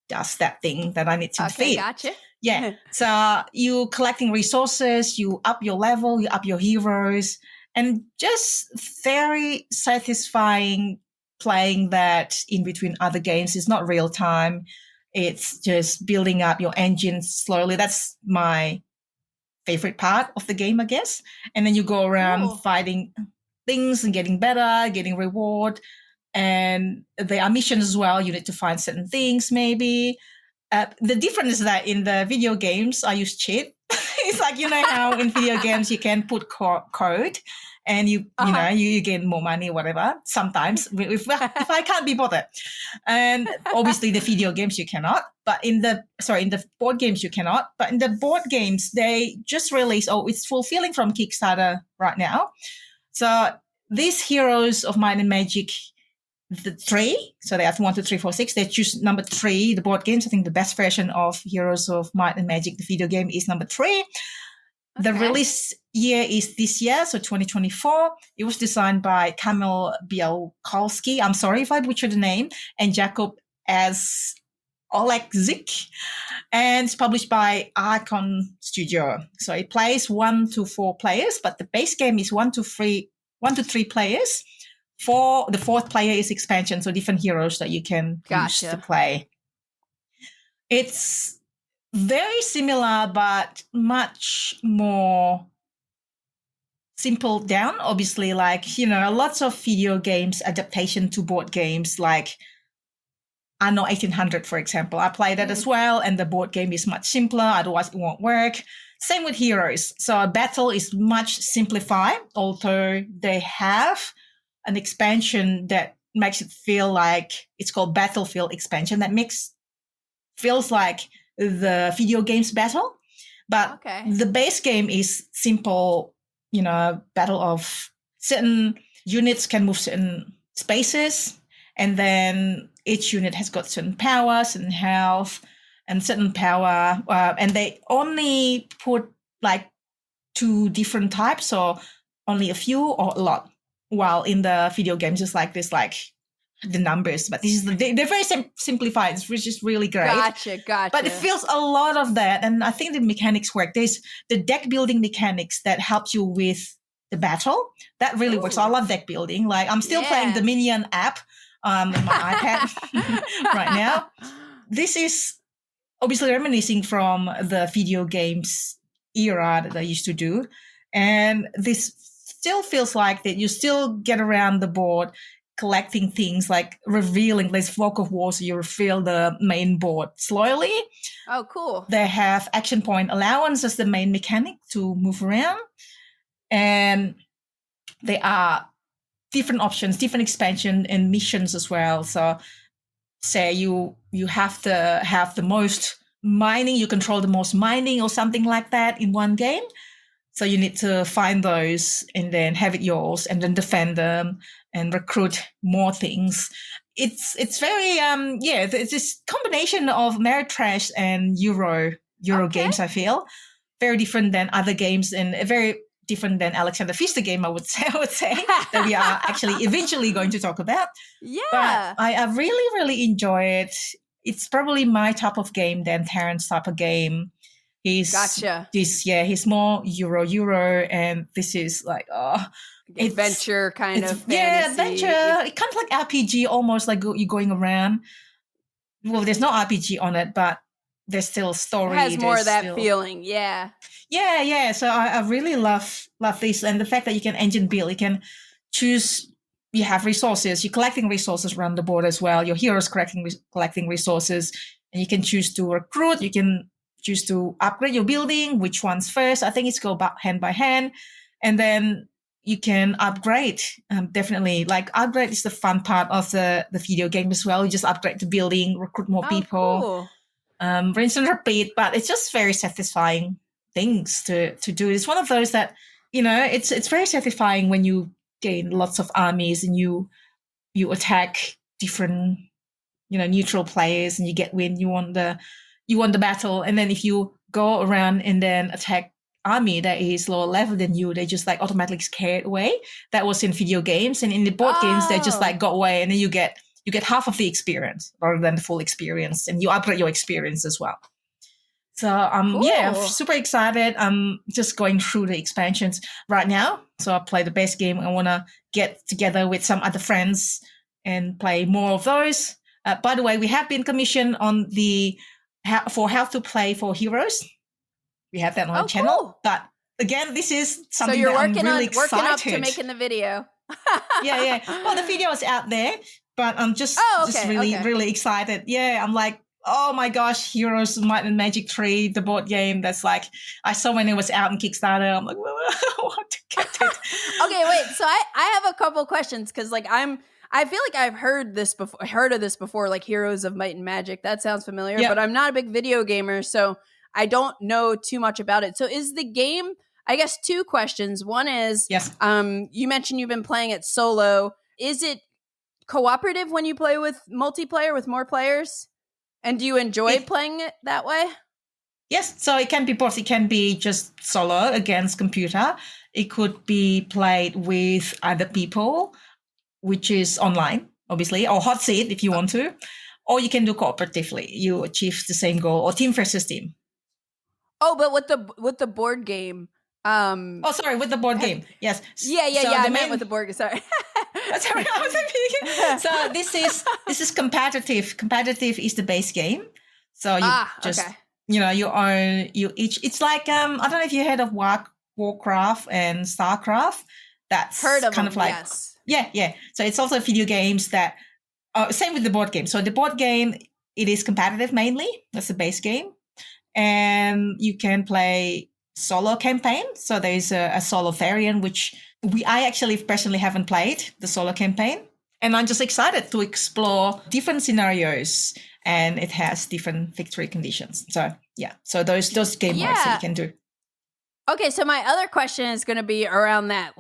does that thing that I need to defeat. Gotcha. Yeah. So you collecting resources, you up your level, you up your heroes, and just very satisfying playing that in between other games. It's not real time. It's just building up your engine slowly. That's my favorite part of the game, I guess. And then you go around fighting things and getting better, getting reward. And there are missions as well. You need to find certain things, maybe. The difference is that in the video games, I use cheat. It's like, how in video games you can put code and you gain more money or whatever. Sometimes if I can't be bothered. And obviously the video games you cannot, but in the board games you cannot. But in the board games, they just released, it's fulfilling from Kickstarter right now. So these Heroes of Might and Magic, the 3, so they have 1, 2, 3, 4, 6. They choose number 3, the board games. I think the best version of Heroes of Might and Magic, the video game, is number 3. Okay. The release year is this year, so 2024. It was designed by Kamil Bielkowski. I'm sorry if I butchered the name, and Jakub as Olekzik, and it's published by Archon Studio. So it plays 1 to 4 players, but the base game is 1 to 3 players for the fourth player is expansion, so different heroes that you can use to play. It's very similar, but much more simple down. Obviously, like, you know, lots of video games adaptation to board games, like Anno 1800, for example. I played that as well, and the board game is much simpler. Otherwise, it won't work. Same with Heroes. So a battle is much simplified, although they have an expansion that makes it feel like it's called Battlefield expansion that feels like the video game's battle. But the base game is simple, you know, battle of certain units can move certain spaces, and then each unit has got certain powers and health and certain power, and they only put like 2 different types, or only a few or a lot. While in the video games, it's like this, like the numbers. But this is they're very simplified, which is really great. Gotcha. But it feels a lot of that, and I think the mechanics work. There's the deck building mechanics that helps you with the battle. That really works. I love deck building. Like I'm still playing the Minion app on my iPad right now. This is obviously reminiscing from the video games era that I used to do. And this still feels like that you still get around the board collecting things, like revealing this Fog of War, so you reveal the main board slowly. Oh, cool. They have action point allowance as the main mechanic to move around. And there are different options, different expansion and missions as well. So say you have to have the most mining, you control the most mining or something like that in one game. So you need to find those and then have it yours and then defend them and recruit more things. It's very it's this combination of Ameritrash and Euro games, I feel. Very different than other games and very different than Alexander Pfister game, I would say that we are actually eventually going to talk about. Yeah. But I really, really enjoy it. It's probably my type of game than Terrence's type of game. He's more Euro, and this is like adventure kind of fantasy. Yeah, adventure. It kind of like RPG, almost like you're going around. Well, there's no RPG on it, but there's still story. It has more of that feeling, yeah. Yeah. So I really love this, and the fact that you can engine build, you can choose. You have resources. You're collecting resources around the board as well. Your heroes collecting resources, and you can choose to recruit. You can choose to upgrade your building. Which one's first? I think it's go hand by hand, and then you can upgrade. Definitely, like upgrade is the fun part of the video game as well. You just upgrade the building, recruit more people, cool. Rinse and repeat. But it's just very satisfying things to do. It's one of those that, you know, it's very satisfying when you gain lots of armies and you attack different, you know, neutral players and you get win. You won the battle, and then if you go around and then attack army that is lower level than you, they just like automatically scared away. That was in video games, and in the board games they just like go away, and then you get half of the experience rather than the full experience, and you upgrade your experience as well. So cool. I'm super excited. I'm just going through the expansions right now. So I play the base game. I want to get together with some other friends and play more of those. By the way, we have been commissioned on for how to play for heroes. We have that on our channel. Cool. But again, this is something so you're that working I'm really excited. Working up to making the video. Yeah. Well, the video is out there, but I'm just really excited. Yeah, I'm like, oh my gosh, Heroes Might and Magic 3, the board game. That's like, I saw when it was out in Kickstarter. I'm like, well, I want to get it. Okay, wait. So I have a couple questions because like I feel like I've heard of this before, like Heroes of Might and Magic. That sounds familiar, but I'm not a big video gamer, so I don't know too much about it. So is the game, I guess 2 questions. One is, you mentioned you've been playing it solo. Is it cooperative when you play with multiplayer with more players? And do you enjoy playing it that way? Yes, so it can be both. It can be just solo against computer. It could be played with other people, which is online, obviously, or hot seat if you want to. Or you can do cooperatively. You achieve the same goal, or team versus team. Oh, but with the board game. With the board game. Yes. Yeah. I meant with the board game. Sorry. Sorry, I was so this is competitive. Competitive is the base game. So you you each. It's like I don't know if you heard of Warcraft and Starcraft. That's heard of kind them, of like yes. Yeah. So it's also video games that same with the board game. So the board game, it is competitive mainly. That's the base game, and you can play solo campaign. So there's a solo variant which I actually personally haven't played the solo campaign, and I'm just excited to explore different scenarios, and it has different victory conditions. So yeah, so those game modes that you can do. Okay, so my other question is going to be around that,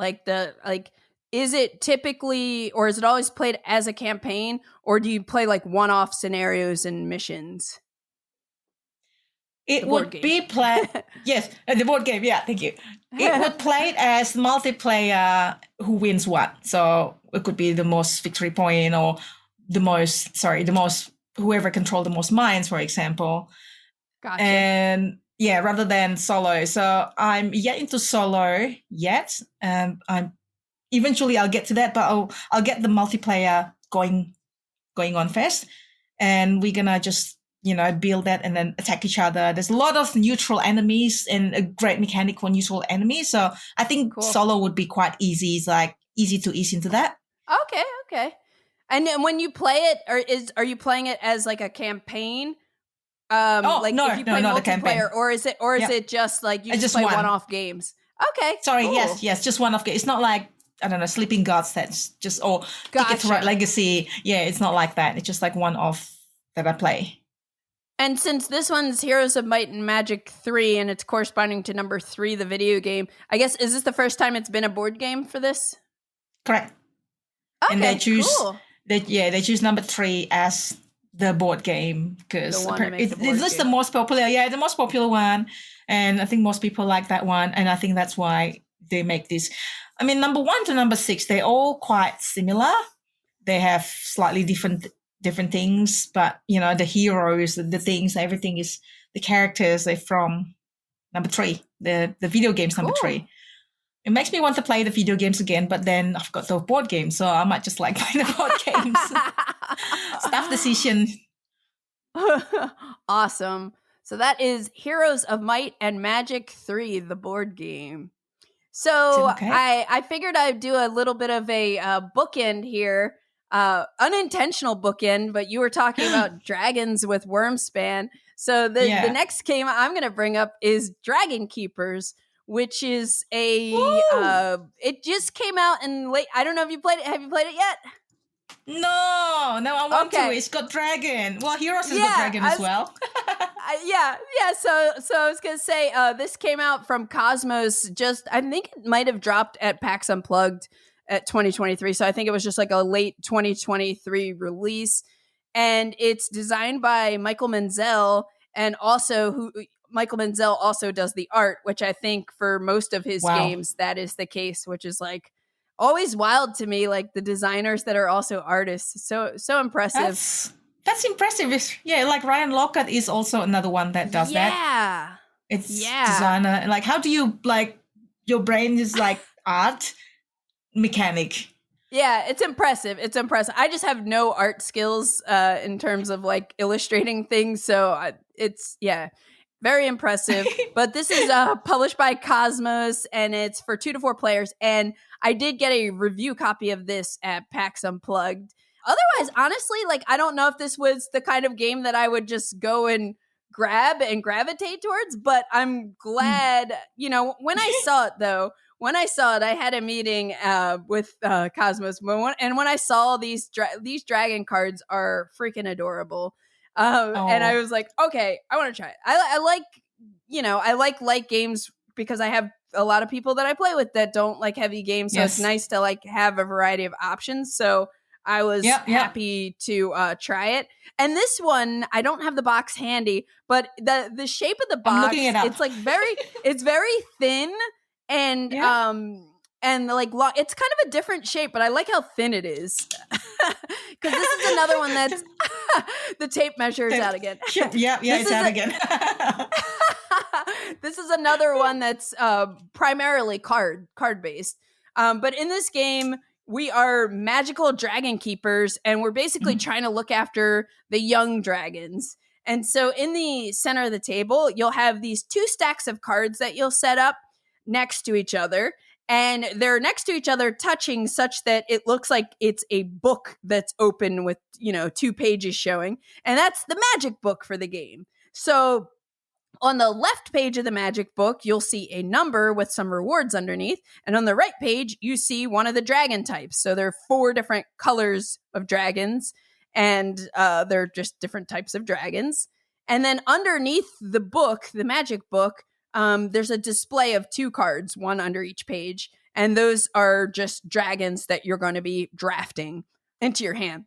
is it typically, or is it always played as a campaign, or do you play like one-off scenarios and missions? It would be played, yes, the board game, yeah, thank you. It would play as multiplayer who wins what. So it could be the most victory point or the most, whoever controlled the most mines, for example. Gotcha. And yeah, rather than solo. So I'm yet into solo yet. Eventually I'll get to that, but I'll get the multiplayer going on first. And we're going to just build that and then attack each other. There's a lot of neutral enemies and a great mechanic for neutral enemies. So I think solo would be quite easy. It's like easy to ease into that. Okay. And when you play it, are you playing it as like a campaign? No, if you play multiplayer, or is it just like you just play one-off games? Okay. Sorry, cool. Yes, just one-off games. It's not like, I don't know, Sleeping Gods that's just, or Ticket to Ride Legacy. Yeah, it's not like that. It's just like one-off that I play. And since this one's Heroes of Might and Magic 3, and it's corresponding to number 3, the video game, I guess, is this the first time it's been a board game for this? Correct. Okay, and they choose number 3 as the board game because it's just the most popular. Yeah, the most popular one. And I think most people like that one. And I think that's why they make this. I mean, number 1 to number 6, they're all quite similar. They have slightly different things, but the heroes, the things, everything is the characters are from number 3, the video games number 3. It makes me want to play the video games again, but then I've got the board games, so I might just like playing the board games. Tough decision. Awesome. So that is Heroes of Might and Magic 3, the board game. So I figured I'd do a little bit of a bookend here. Unintentional bookend, but you were talking about dragons with Wyrmspan. So the next game I'm going to bring up is Dragonkeepers, which is it just came out in late. I don't know if you played it. Have you played it yet? No, I want to. It's got dragon. Well, Heroes has got dragon as well. So I was gonna say this came out from Cosmos. I think it might have dropped at PAX Unplugged at 2023. So I think it was just like a late 2023 release, and it's designed by Michael Menzel, and also Michael Menzel also does the art, which I think for most of his games that is the case, which is like always wild to me, like the designers that are also artists. So impressive. That's impressive. Yeah, like Ryan Lockhart is also another one that does that. Yeah. It's designer. Like, how do you, like, your brain is like art mechanic. Yeah, it's impressive. I just have no art skills in terms of like illustrating things. So it's very impressive. But this is published by Cosmos, and it's for 2 to 4 players. And I did get a review copy of this at PAX Unplugged. Otherwise, honestly, like, I don't know if this was the kind of game that I would just go and grab and gravitate towards, but I'm glad, when I saw it, I had a meeting with Cosmos, and when I saw these dragon cards are freaking adorable. And I was like, okay, I want to try it. I like light games because I have a lot of people that I play with that don't like heavy games. So it's nice to like have a variety of options. So I was happy to try it. And this one, I don't have the box handy, but the shape of the box, it's like it's very thin and like it's kind of a different shape, but I like how thin it is. Because this is another one that's the tape measure is out again. It's out again. This is another one that's primarily card based. But in this game, we are magical dragon keepers, and we're basically trying to look after the young dragons. And so in the center of the table, you'll have these 2 stacks of cards that you'll set up next to each other. And they're next to each other, touching such that it looks like it's a book that's open with, 2 pages showing. And that's the magic book for the game. So on the left page of the magic book, you'll see a number with some rewards underneath. And on the right page, you see one of the dragon types. So there are 4 different colors of dragons, and they're just different types of dragons. And then underneath the book, the magic book, there's a display of 2 cards, one under each page. And those are just dragons that you're going to be drafting into your hand.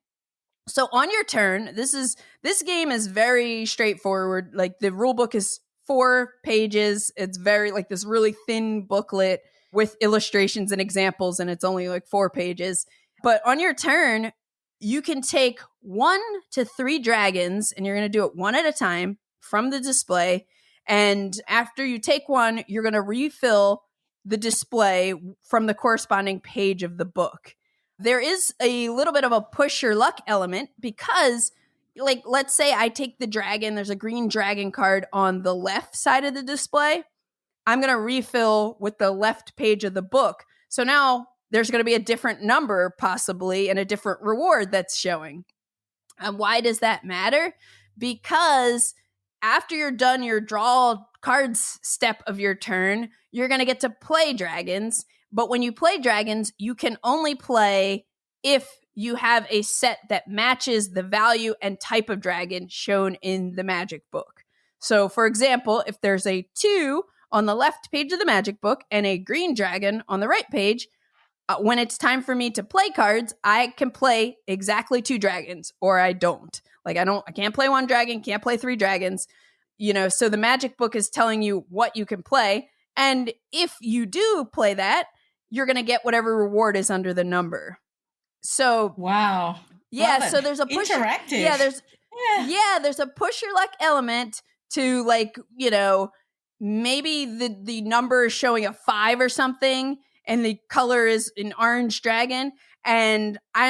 So on your turn, this game is very straightforward. Like, the rule book is 4 pages. It's very like this really thin booklet with illustrations and examples, and it's only like 4 pages. But on your turn, you can take 1 to 3 dragons, and you're going to do it one at a time from the display. And after you take one, you're going to refill the display from the corresponding page of the book. There is a little bit of a push your luck element because, like, let's say I take the dragon. There's a green dragon card on the left side of the display. I'm going to refill with the left page of the book. So now there's going to be a different number possibly and a different reward that's showing. And why does that matter? Because after you're done your draw cards step of your turn, you're going to get to play dragons. But when you play dragons, you can only play if you have a set that matches the value and type of dragon shown in the magic book. So, for example, if there's a 2 on the left page of the magic book and a green dragon on the right page, when it's time for me to play cards, I can play exactly 2 dragons, or I don't. Like, I can't play 1 dragon, can't play 3 dragons. So the magic book is telling you what you can play. And if you do play that, you're going to get whatever reward is under the number. So, wow. Yeah, so there's a push. Interactive. Yeah, there's a push your luck element to, like, maybe the number is showing a 5 or something, and the color is an orange dragon, and I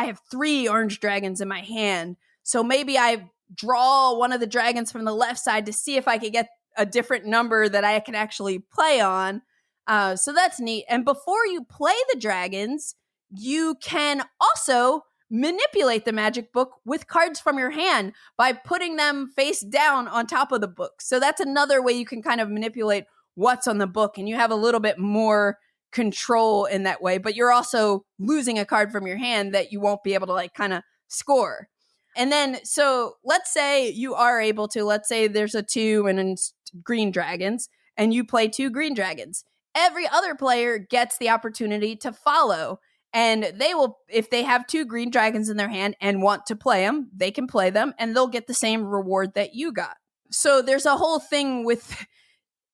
have 3 orange dragons in my hand. So maybe I draw one of the dragons from the left side to see if I could get a different number that I can actually play on. So that's neat. And before you play the dragons, you can also manipulate the magic book with cards from your hand by putting them face down on top of the book. So that's another way you can kind of manipulate what's on the book, and you have a little bit more control in that way, but you're also losing a card from your hand that you won't be able to, like, kind of score. And then, so let's say let's say there's a 2 and green dragons, and you play 2 green dragons. Every other player gets the opportunity to follow, and they will, if they have 2 green dragons in their hand and want to play them, they can play them, and they'll get the same reward that you got. So there's a whole thing with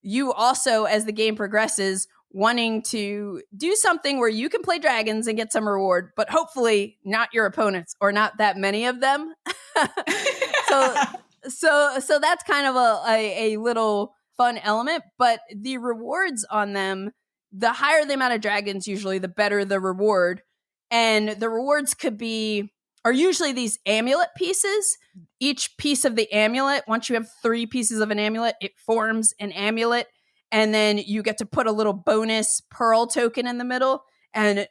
you also, as the game progresses, wanting to do something where you can play dragons and get some reward, but hopefully not your opponents, or not that many of them. So that's kind of a little fun element, but the rewards on them, the higher the amount of dragons, usually the better the reward. And the rewards are usually these amulet pieces. Each piece of the amulet, once you have 3 pieces of an amulet, it forms an amulet. And then you get to put a little bonus pearl token in the middle. And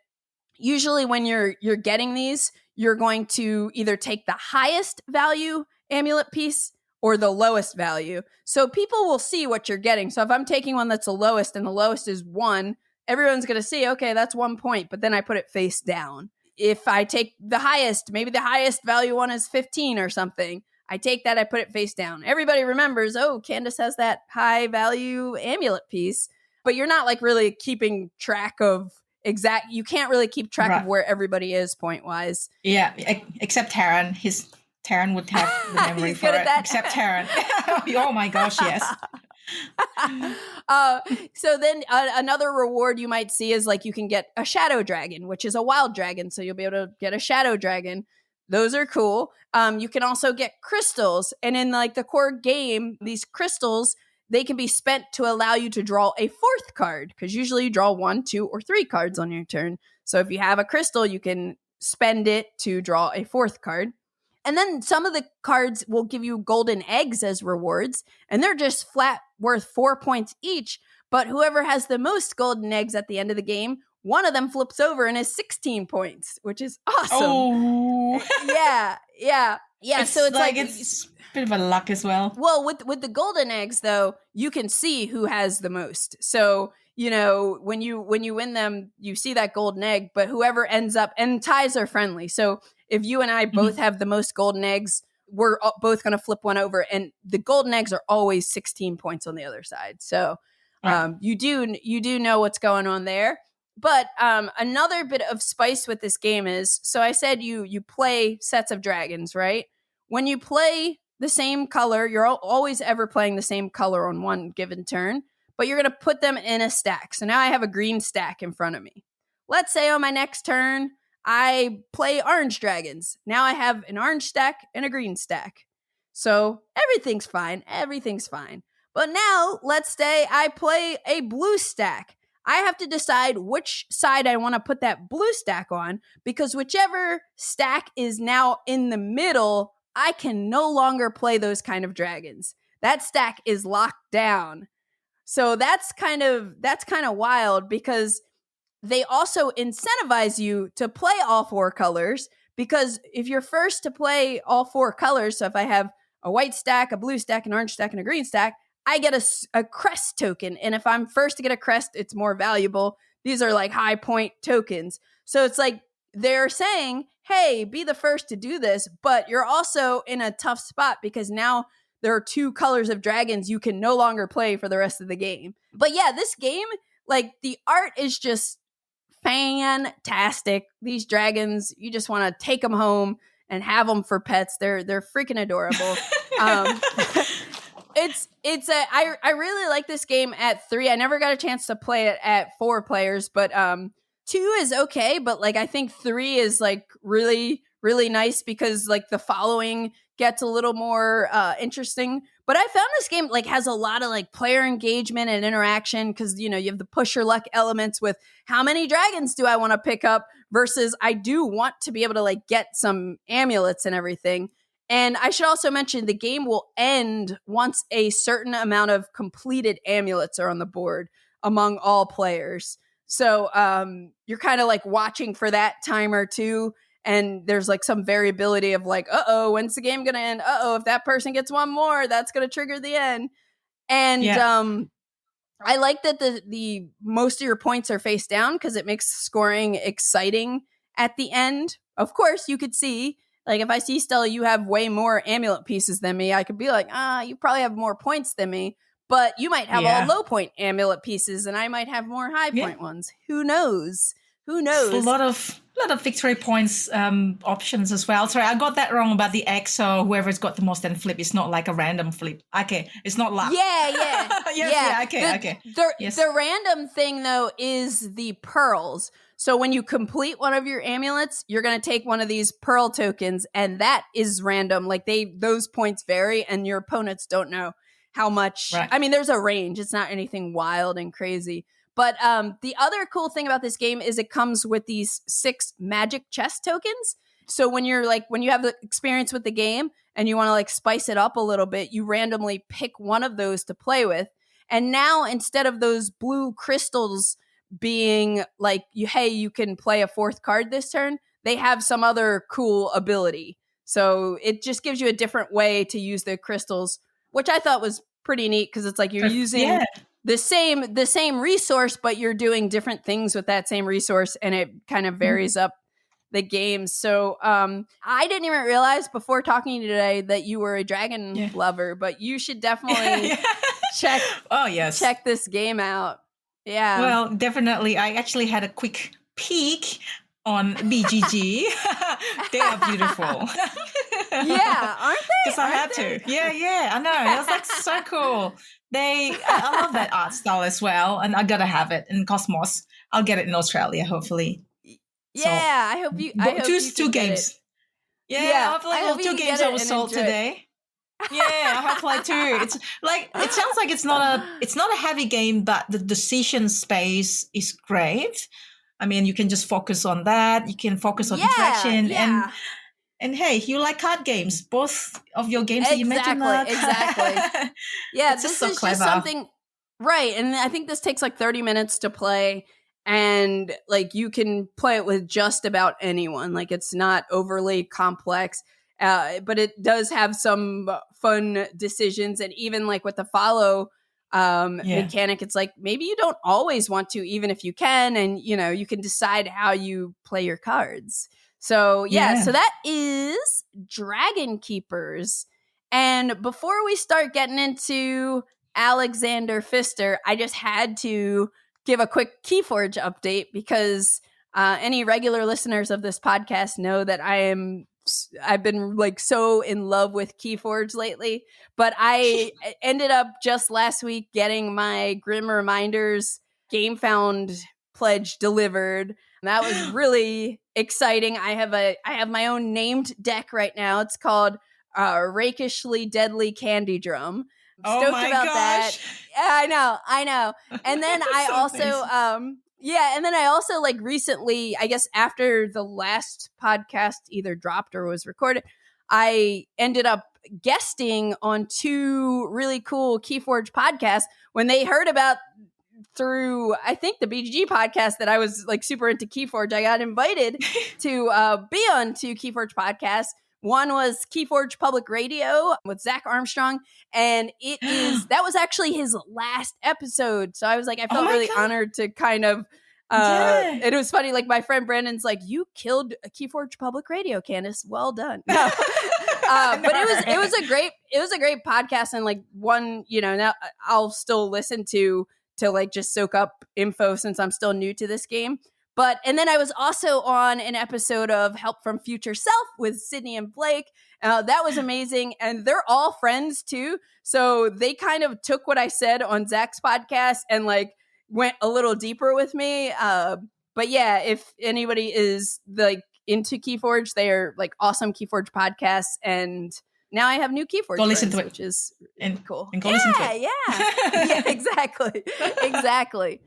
usually when you're getting these, you're going to either take the highest value amulet piece or the lowest value. So people will see what you're getting. So if I'm taking one that's the lowest and the lowest is 1, everyone's going to see, okay, that's 1 point, but then I put it face down. If I take the highest, maybe the highest value one is 15 or something, I take that, I put it face down. Everybody remembers, oh, Candace has that high value amulet piece, but you're not, like, really keeping track of you can't really keep track of where everybody is point-wise. Yeah, except Taran. Taran would have the memory for it. Except Taran. Oh my gosh, yes. So then another reward you might see is, like, you can get a shadow dragon, which is a wild dragon. So you'll be able to get a shadow dragon. Those are cool. You can also get crystals. And in, like, the core game, these crystals, they can be spent to allow you to draw a fourth card, because usually you draw 1, 2, or 3 cards on your turn. So if you have a crystal, you can spend it to draw a fourth card. And then some of the cards will give you golden eggs as rewards, and they're just flat worth 4 points each. But whoever has the most golden eggs at the end of the game, one of them flips over and is 16 points, which is awesome. Oh. Yeah. So it's like it's a bit of a luck as well. Well, with the golden eggs, though, you can see who has the most. So, when you win them, you see that golden egg, but whoever ends up, and ties are friendly. So if you and I both have the most golden eggs, we're both going to flip one over, and the golden eggs are always 16 points on the other side. So you do know what's going on there. But another bit of spice with this game is, so I said you play sets of dragons, right? When you play the same color, you're always ever playing the same color on one given turn, but you're going to put them in a stack. So now I have a green stack in front of me. Let's say on my next turn, I play orange dragons. Now I have an orange stack and a green stack. So everything's fine. But now, let's say I play a blue stack. I have to decide which side I want to put that blue stack on, because whichever stack is now in the middle, I can no longer play those kind of dragons. That stack is locked down. So that's kind of wild, because they also incentivize you to play all 4 colors, because if you're first to play all 4 colors, so if I have a white stack, a blue stack, an orange stack, and a green stack, I get a crest token. And if I'm first to get a crest, it's more valuable. These are like high point tokens. So it's like they're saying, hey, be the first to do this, but you're also in a tough spot, because now there are 2 colors of dragons you can no longer play for the rest of the game. But yeah, this game, like, the art is just fantastic. These dragons, you just want to take them home and have them for pets. They're freaking adorable. I really like this game at 3. I never got a chance to play it at 4 players, but 2 is okay. But like, I think 3 is like really, really nice, because like the following gets a little more interesting. But I found this game like has a lot of like player engagement and interaction, because you have the push your luck elements with how many dragons do I want to pick up, versus I do want to be able to like get some amulets and everything. And I should also mention the game will end once a certain amount of completed amulets are on the board among all players. So you're kind of like watching for that timer too. And there's like some variability of like, when's the game going to end? If that person gets one more, that's going to trigger the end. And I like that the most of your points are face down, because it makes scoring exciting at the end. Of course, you could see, like, if I see, Stella, you have way more amulet pieces than me, I could be like, you probably have more points than me. But you might have all low point amulet pieces, and I might have more high point ones. Who knows? A lot of victory points options as well. Sorry, I got that wrong about the X. So whoever's got the most then flip. It's not like a random flip. Okay, it's not luck. Yeah. Okay. The random thing though is the pearls. So when you complete one of your amulets, you're going to take one of these pearl tokens, and that is random. Like those points vary, and your opponents don't know how much. Right. I mean, there's a range. It's not anything wild and crazy. But the other cool thing about this game is it comes with these 6 magic chest tokens. So when you have the experience with the game and you want to like spice it up a little bit, you randomly pick one of those to play with. And now instead of those blue crystals being like, you can play a 4th card this turn, they have some other cool ability. So it just gives you a different way to use the crystals, which I thought was pretty neat, because it's like you're using the same resource, but you're doing different things with that same resource, and it kind of varies up the game. So I didn't even realize before talking to you today that you were a dragon lover, but you should definitely check this game out. Yeah. Well, definitely. I actually had a quick peek on BGG. They are beautiful. Yeah, aren't they? Because I had to. Yeah, I know. It was like so cool. I love that art style as well, and I gotta have it in Cosmos. I'll get it in Australia, hopefully. Yeah, I hope you. Two games. Yeah, hopefully. 2 games I was sold today. Yeah, I have played too. It's like it sounds like it's not a heavy game, but the decision space is great. I mean, you can just focus on that. You can focus on interaction and hey, you like card games. Both of your games that you mentioned. Exactly. Yeah, it's this so is clever. just something right. And I think this takes like 30 minutes to play. And like you can play it with just about anyone. Like it's not overly complex. But it does have some fun decisions. And even like with the follow mechanic, it's like maybe you don't always want to, even if you can. And, you know, you can decide how you play your cards. So, so that is Dragonkeepers. And before we start getting into Alexander Pfister, I just had to give a quick KeyForge update because any regular listeners of this podcast know that I've been like so in love with KeyForge lately, but I ended up just last week getting my Grim Reminders Game Found pledge delivered. And that was really exciting. I have my own named deck right now. It's called Rakishly Deadly Candy Drum. I'm stoked about that. Yeah, I know. And then I also and then I also like recently, I guess after the last podcast either dropped or was recorded, I ended up guesting on 2 really cool KeyForge podcasts when they heard about through, I think, the BGG podcast that I was like super into KeyForge. I got invited to be on 2 KeyForge podcasts. One was KeyForge Public Radio with Zach Armstrong, and that was actually his last episode. So I was like, I felt really honored to kind of, it was funny. Like my friend Brandon's like, you killed a KeyForge Public Radio, Candace. Well done. No. But it was a great podcast, and like one, you know, now I'll still listen to like just soak up info since I'm still new to this game. And then I was also on an episode of Help from Future Self with Sydney and Blake. That was amazing. And they're all friends too. So they kind of took what I said on Zach's podcast and like went a little deeper with me. But yeah, if anybody is like into KeyForge, they are like awesome KeyForge podcasts. And now I have new KeyForge friends, which is cool. And go listen to it. Yeah, exactly. Exactly.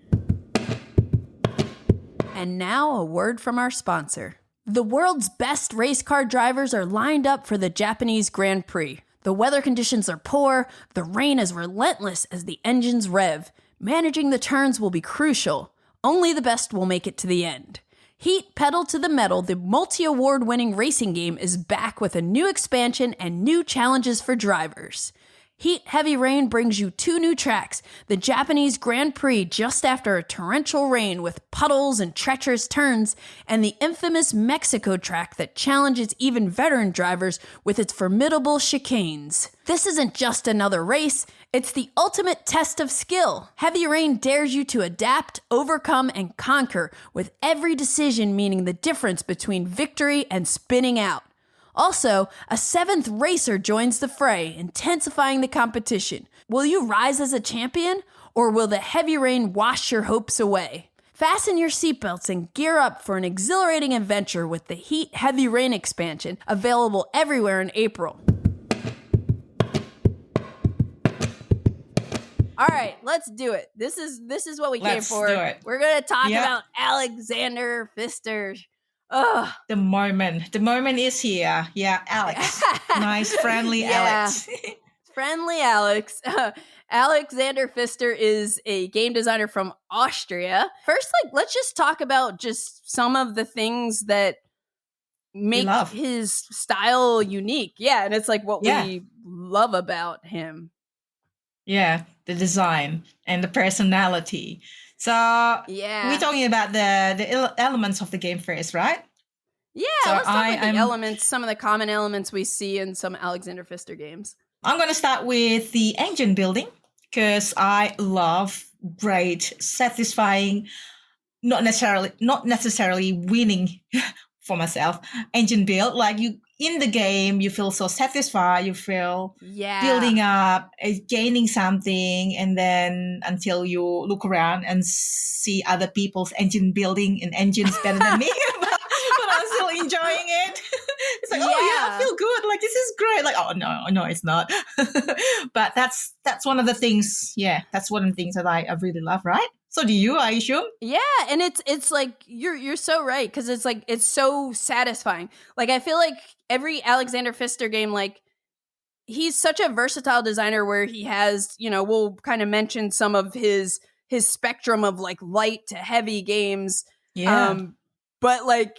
And now a word from our sponsor. The world's best race car drivers are lined up for the Japanese Grand Prix. The weather conditions are poor, the rain is relentless as the engines rev. Managing the turns will be crucial. Only the best will make it to the end. Heat Pedal to the Metal, the multi-award winning racing game, is back with a new expansion and new challenges for drivers. Heat Heavy Rain brings you 2 new tracks, the Japanese Grand Prix just after a torrential rain with puddles and treacherous turns, and the infamous Mexico track that challenges even veteran drivers with its formidable chicanes. This isn't just another race, it's the ultimate test of skill. Heavy Rain dares you to adapt, overcome, and conquer, with every decision meaning the difference between victory and spinning out. Also, a 7th racer joins the fray, intensifying the competition. Will you rise as a champion, or will the heavy rain wash your hopes away? Fasten your seatbelts and gear up for an exhilarating adventure with the Heat Heavy Rain expansion, available everywhere in April. All right, let's do it. This is what we came for. We're going to talk about Alexander Pfister. Ugh. The moment is here. Yeah, Alex. Nice, friendly Alex. Friendly Alex. Alexander Pfister is a game designer from Austria. First, like, let's just talk about just some of the things that make his style unique. Yeah, and it's like what we love about him. Yeah, the design and the personality. So we're talking about the elements of the game first, right? Yeah, so let's talk about the elements, some of the common elements we see in some Alexander Pfister games. I'm going to start with the engine building because I love great, satisfying, not necessarily winning for myself, engine build. Like you in the game, you feel so satisfied, you feel building up, gaining something, and then until you look around and see other people's engine building and engines better than me, but I'm still enjoying it. It's like, oh yeah, I feel good. Like this is great. Like, oh no, it's not. But that's one of the things. Yeah, that's one of the things that I really love. Right. So do you? I assume. Yeah, and it's like you're so right, because it's like it's so satisfying. Like I feel like every Alexander Pfister game, like he's such a versatile designer where he has, we'll kind of mention some of his spectrum of like light to heavy games. Yeah. But like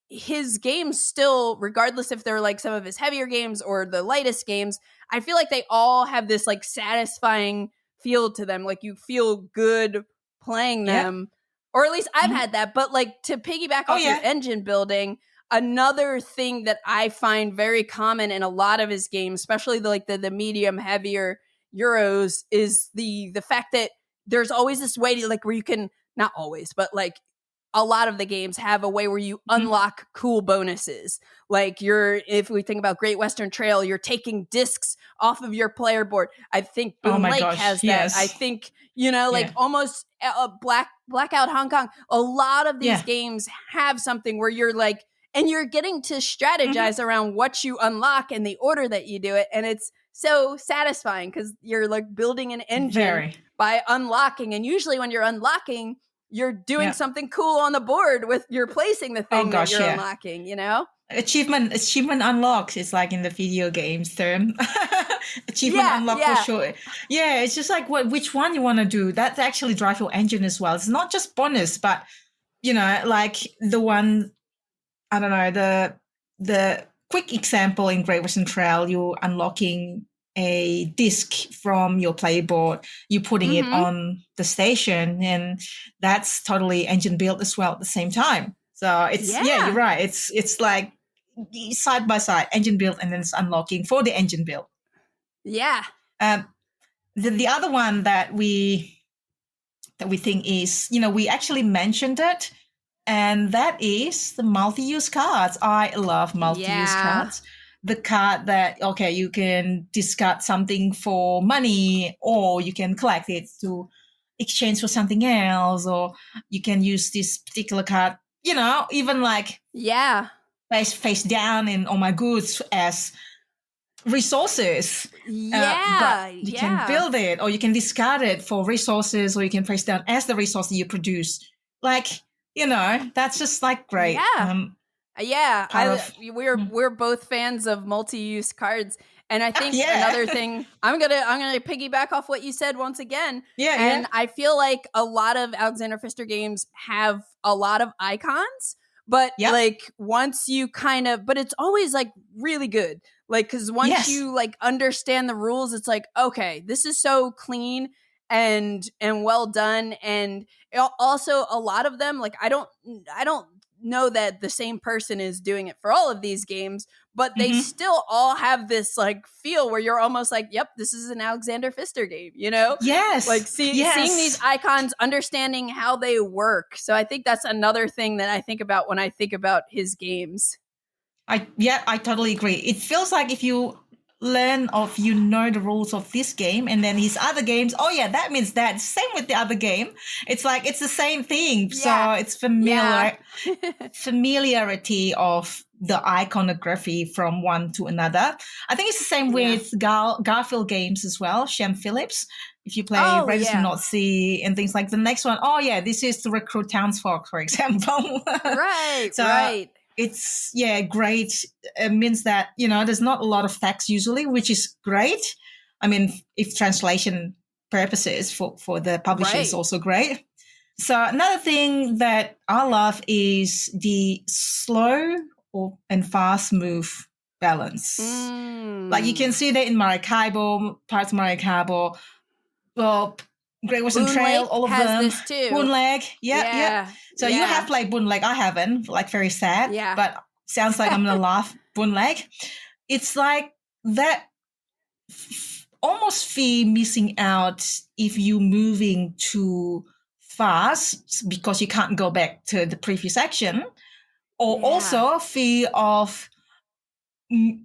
his games still, regardless if they're like some of his heavier games or the lightest games, I feel like they all have this like satisfying feel to them. Like you feel good playing them, or at least I've had that. But like to piggyback off your engine building, another thing that I find very common in a lot of his games, especially the medium heavier Euros, is the fact that there's always this way to like where you can, not always, but like a lot of the games have a way where you unlock cool bonuses. Like if we think about Great Western Trail, you're taking discs off of your player board. I think Boonlake has that. Yes. I think, almost Blackout Hong Kong. A lot of these games have something where you're like, and you're getting to strategize around what you unlock and the order that you do it. And it's so satisfying because you're like building an engine by unlocking. And usually when you're unlocking, you're doing something cool on the board with you're placing the thing that you're unlocking, Achievement unlocked is like in the video games term. Achievement unlocked for sure. Yeah, it's just like which one you want to do. That actually drive your engine as well. It's not just bonus, but like the one, I don't know, the quick example in Great Western Trail, you're unlocking a disc from your playboard, you're putting it on the station, and that's totally engine built as well at the same time. So it's you're right. It's like side by side, engine build, and then it's unlocking for the engine build. Yeah. The other one that we think is, we actually mentioned it, and that is the multi-use cards. I love multi-use cards. The card that, you can discard something for money, or you can collect it to exchange for something else, or you can use this particular card, even like face down in all my goods as resources. But you can build it, or you can discard it for resources, or you can face down as the resource that you produce. Like, that's just like great. We're both fans of multi-use cards, and I think another thing, I'm gonna piggyback off what you said once again. I feel like a lot of Alexander Pfister games have a lot of icons, but like once you but it's always like really good, like because once you like understand the rules, it's like, okay, this is so clean and well done. And also a lot of them, like I don't know that the same person is doing it for all of these games, but they still all have this like feel where you're almost like, yep, this is an Alexander Pfister game, like seeing these icons, understanding how they work. So I think that's another thing that I think about when I think about his games. I totally agree. It feels like if you learn the rules of this game and then his other games, that means that. Same with the other game. It's like it's the same thing. So it's familiarity of the iconography from one to another. I think it's the same with Garfield games as well, Shem Phillips. If you play Raiders of North Sea and things like the next one, this is to recruit townsfolk, for example. Right. It's great. It means that, there's not a lot of text usually, which is great. I mean, if translation purposes for the publisher is also great. So another thing that I love is the slow and fast move balance. Like you can see that in Maracaibo, parts of Maracaibo. Well, Great Western Trail, all of them. This too. Boonlake, So you have played Boonlake. I haven't. Like very sad. But sounds like I'm gonna laugh. Boonlake. It's like that. Almost fear missing out if you're moving too fast because you can't go back to the previous action, or also fear of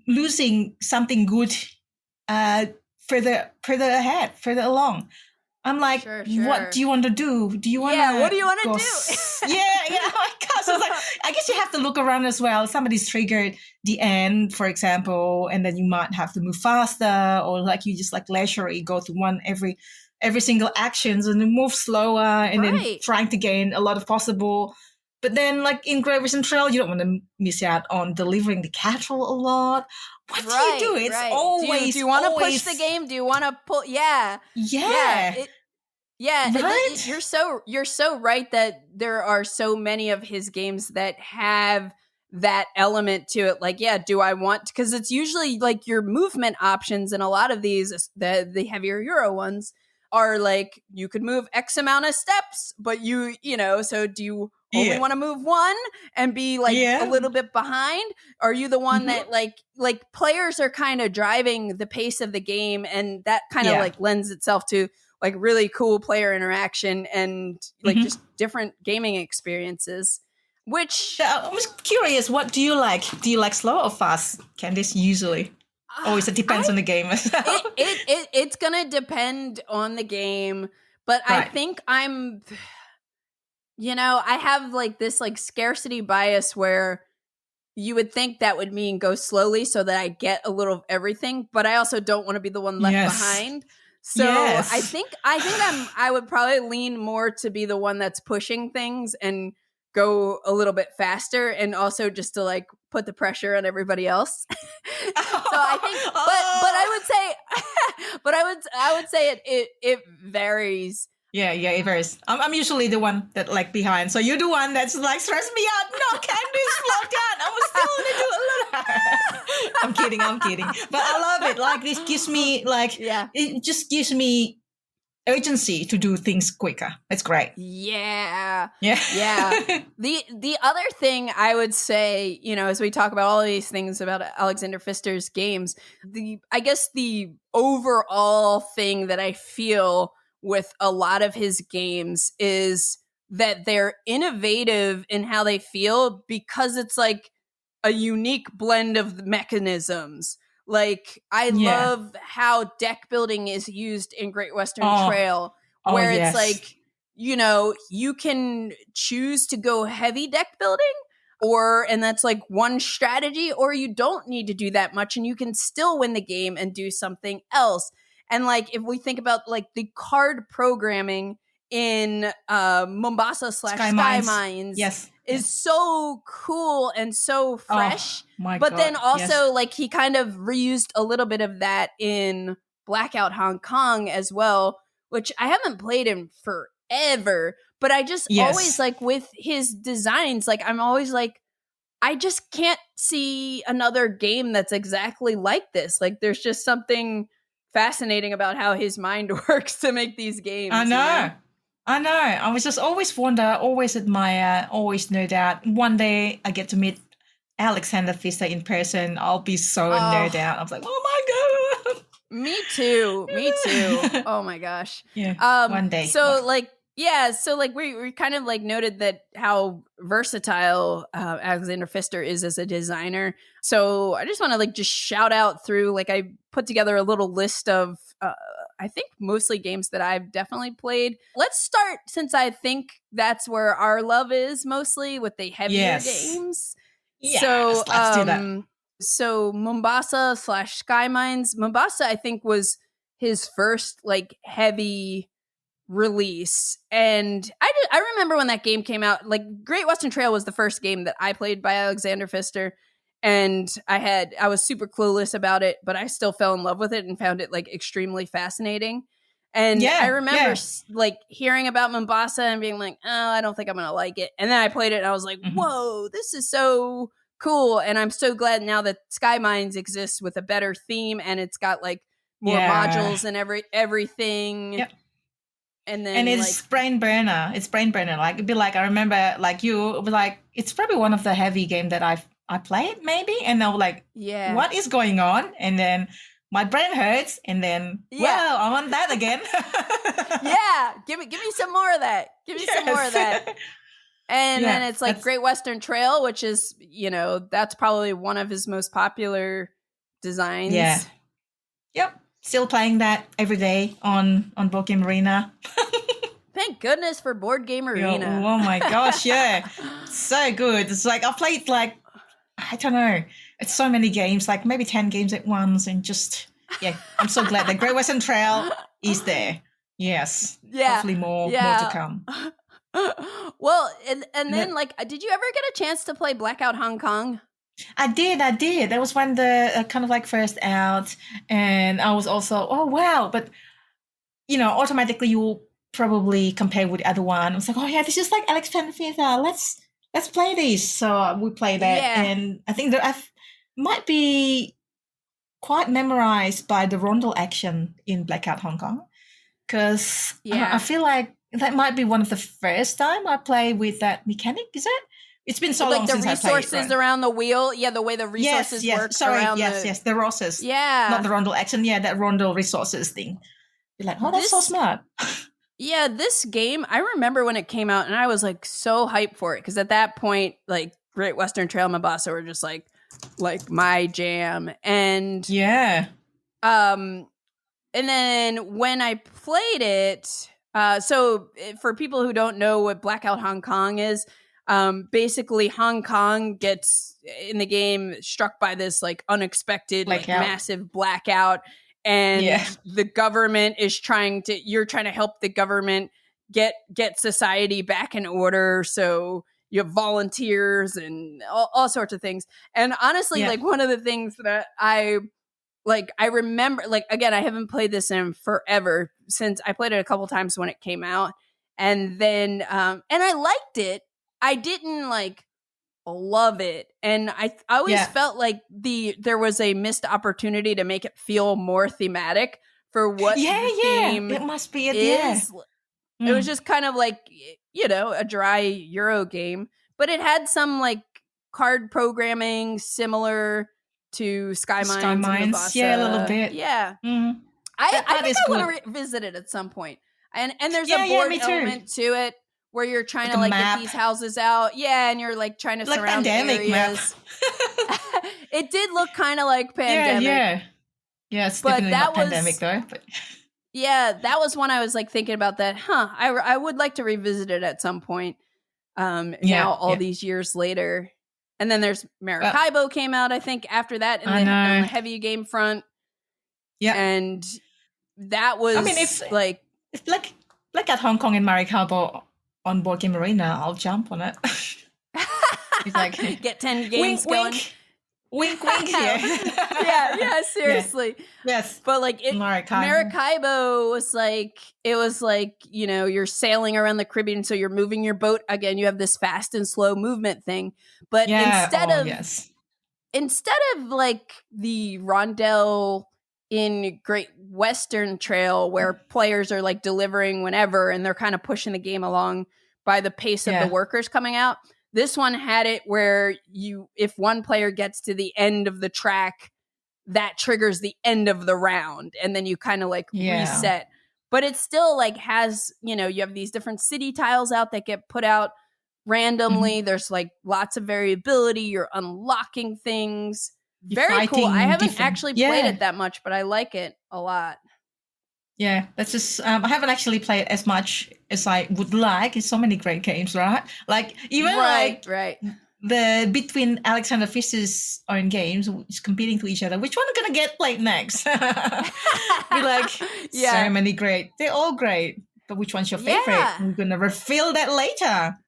losing something good further ahead, further along. I'm like, Sure. what do you want to do? Do you want to? Yeah, what do you want to do? Yeah. Oh my gosh. So it's like, I guess you have to look around as well. Somebody's triggered the end, for example, and then you might have to move faster, or like you just like leisurely go to one every single actions and then move slower and then Right. trying to gain a lot of possible. But then like in Great Western Trail, you don't want to miss out on delivering the cattle a lot. What do you do? It's always. Do you want to push the game? Do you want to pull? Yeah. Yeah. Right? You're so right that there are so many of his games that have that element to it. Like, yeah, do I want? Because it's usually like your movement options, and a lot of these, the heavier Euro ones, are like you could move X amount of steps, but so do you only want to move one and be like a little bit behind? Are you the one that like players are kind of driving the pace of the game, and that kind of like lends itself to like really cool player interaction and like just different gaming experiences. Which I was curious, what do you like? Do you like slow or fast, Candice, usually? Or it depends on the game as well? It's gonna depend on the game, but I think I have like this like scarcity bias where you would think that would mean go slowly so that I get a little of everything, but I also don't want to be the one left behind. So I think I would probably lean more to be the one that's pushing things and go a little bit faster, and also just to like put the pressure on everybody else. So I think, but I would say it varies. Yeah, it varies. I'm usually the one that like behind. So you're the one that's like stress me out. No, Candice, slow down. I was still gonna do a little. I'm kidding. But I love it. Like this gives me like it just gives me urgency to do things quicker. It's great. Yeah. The other thing I would say, as we talk about all of these things about Alexander Pfister's games, I guess the overall thing that I feel with a lot of his games is that they're innovative in how they feel, because it's like a unique blend of mechanisms. Like, I love how deck building is used in Great Western Trail, where it's like, you can choose to go heavy deck building, and that's like one strategy, or you don't need to do that much and you can still win the game and do something else. And like, if we think about like the card programming in Mombasa / Skymines, is so cool and so fresh. But then also like he kind of reused a little bit of that in Blackout Hong Kong as well, which I haven't played in forever. But I just always like with his designs, like I'm always like, I just can't see another game that's exactly like this. Like there's just something fascinating about how his mind works to make these games. I know. I was just always wonder, always admire, always nerd out. One day I get to meet Alexander Pfister in person. I'll be so nerd out. I was like, oh my God. Me too. Oh my gosh. Yeah. One day. So like, we kind of like noted that how versatile Alexander Pfister is as a designer. So I just want to like just shout out through, like I put together a little list of I think mostly games that I've definitely played. Let's start, since I think that's where our love is mostly, with the heavier games. Yeah, so let's do that. So Mombasa / Skymines. Mombasa, I think, was his first like heavy release, and I remember when that game came out. Like Great Western Trail was the first game that I played by Alexander Pfister, and I was super clueless about it, but I still fell in love with it and found it like extremely fascinating. And I remember like hearing about Mombasa and being like, oh, I don't think I'm gonna like it. And then I played it and I was like, whoa, this is so cool. And I'm so glad now that Skymines exists with a better theme, and it's got like more modules and everything. Yep. And then it's like, brain burner. It's brain burner. Like it'd be like, I remember like you be like, it's probably one of the heavy game that I played maybe, and I was like, what is going on? And then my brain hurts, and then well, I want that again. Give me some more of that. Give me some more of that. And then it's like Great Western Trail, which is, that's probably one of his most popular designs. Yeah. Yep. Still playing that every day on Board Game Arena. Thank goodness for Board Game Arena. Oh my gosh, yeah. So good. It's like I've played like, I don't know, it's so many games, like maybe 10 games at once, and just, yeah, I'm so glad the Great Western Trail is there. Yes. Yeah. Hopefully more to come. Well, and then like, did you ever get a chance to play Blackout Hong Kong? I did. That was when the kind of like first out, and I was also, oh wow, but you know, automatically you probably compare with the other one. I was like, oh yeah, this is like Alex Penfield. Let's play this. So we played that, and I think that I might be quite memorized by the rondel action in Blackout Hong Kong, because I feel like that might be one of the first time I play with that mechanic. Is it? It's been so long since I played. Like the resources around the wheel? Yeah, the way the resources work. Sorry, yes, the roses. Yeah. Not the rondel action. Yeah, that rondel resources thing. You're like, oh, that's so smart. Yeah, this game, I remember when it came out, and I was like so hyped for it, because at that point, like Great Western Trail and Mombasa were just like my jam. And and then when I played it, so for people who don't know what Blackout Hong Kong is, basically Hong Kong gets in the game struck by this like unexpected like massive blackout, and the government is you're trying to help the government get society back in order. So you have volunteers and all sorts of things. And honestly, like one of the things that I remember, like, again, I haven't played this in forever, since I played it a couple times when it came out. And then, and I liked it. I didn't like love it. And I always felt like there was a missed opportunity to make it feel more thematic for what the game it must be it. is. It was just kind of like, you know, a dry Euro game, but it had some like card programming similar to Skymines. Yeah, a little bit. Yeah. Mm-hmm. I think I want to revisit it at some point. And there's a board element to it where you're trying to like get these houses out. Yeah, and you're like trying to like surround Pandemic areas. It did look kind of like Pandemic. Yeah, it's definitely not Pandemic though. But yeah, that was one I was like thinking about that. I would like to revisit it at some point. Now all these years later. And then there's Maracaibo came out, I think, after that, and then the heavy game front. Yeah, and that was. I mean, if at Hong Kong and Maracaibo on Board Game Arena, I'll jump on it. He's like, get 10 games going. Wink, wink. Yeah, seriously. Yes. But like Maracaibo was like, it was like, you know, you're sailing around the Caribbean, so you're moving your boat. Again, you have this fast and slow movement thing. But instead of like the rondel in Great Western Trail, where players are like delivering whenever and they're kind of pushing the game along by the pace of the workers coming out, this one had it where if one player gets to the end of the track, that triggers the end of the round, and then you kind of like reset. But it still like has, you know, you have these different city tiles out that get put out randomly. Mm-hmm. There's like lots of variability. You're unlocking things. Very cool. I haven't actually played it that much, but I like it a lot. Yeah, that's just, I haven't actually played as much as I would like. It's so many great games, right? Like, even the between Alexander Pfister's own games, is competing to each other. Which one are going to get played next? Be like, so many great. They're all great. But which one's your favorite? We're going to reveal that later.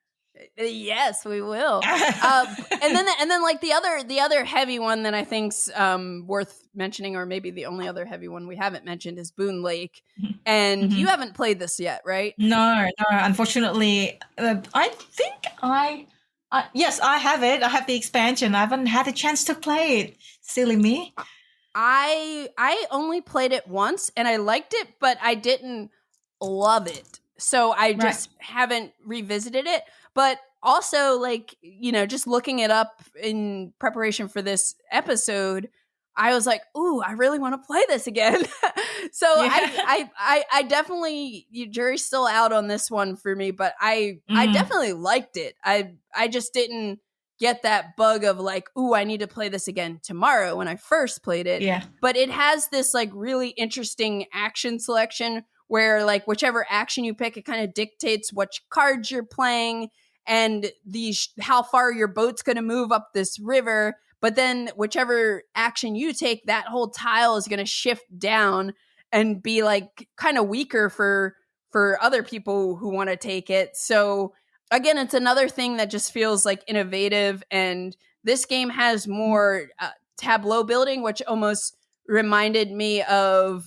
Yes, we will. And then like the other heavy one that I think's worth mentioning, or maybe the only other heavy one we haven't mentioned, is Boonlake. And you haven't played this yet, right? No. Unfortunately, I think yes, I have it. I have the expansion. I haven't had a chance to play it. Silly me. I only played it once and I liked it, but I didn't love it. So I just haven't revisited it. But also, like, you know, just looking it up in preparation for this episode, I was like, ooh, I really want to play this again. So I definitely, jury's still out on this one for me, but I definitely liked it. I just didn't get that bug of like, ooh, I need to play this again tomorrow when I first played it. Yeah. But it has this like really interesting action selection where like whichever action you pick, it kind of dictates which cards you're playing and how far your boat's going to move up this river. But then whichever action you take, that whole tile is going to shift down and be like kind of weaker for other people who want to take it. So again, it's another thing that just feels like innovative. And this game has more tableau building, which almost reminded me of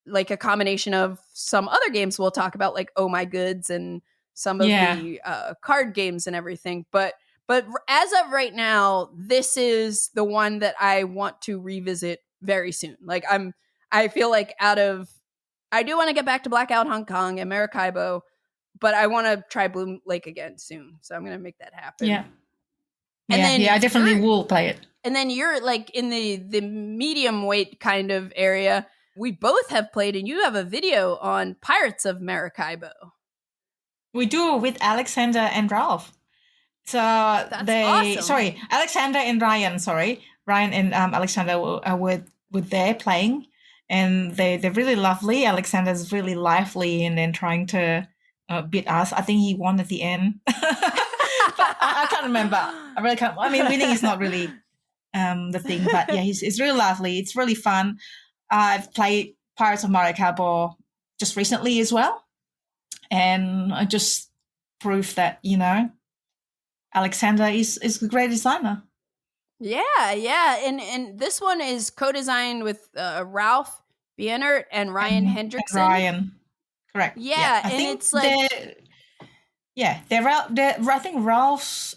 like a combination of some other games we'll talk about, like Oh My Goods and some of the card games and everything. But as of right now, this is the one that I want to revisit very soon. Like I feel like I do want to get back to Blackout Hong Kong and Maracaibo, but I want to try Boonlake again soon. So I'm going to make that happen. Yeah. And then I definitely will play it. And then you're like in the medium weight kind of area. We both have played, and you have a video on Pirates of Maracaibo. We do, with Alexander and Ralph. So awesome. Alexander and Ryan. Ryan and Alexander were there playing, and they're really lovely. Alexander's really lively, and then trying to beat us. I think he won at the end, but I can't remember. I really can't. I mean, winning is not really the thing, but yeah, he's really lovely. It's really fun. I've played Pirates of Maracaibo just recently as well, and I just proved that Alexander is a great designer. Yeah, and this one is co-designed with Ralph Bienert and Ryan Hendrickson. Ryan, correct. Yeah, and it's like they're I think Ralph's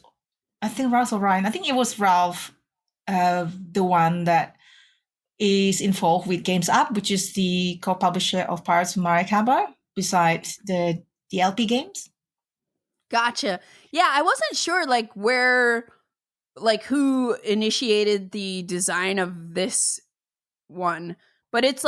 or Ryan. I think it was Ralph, the one that is involved with Games Up, which is the co-publisher of Pirates of Maracaibo, besides the LP games. Gotcha. Yeah, I wasn't sure who initiated the design of this one, but it's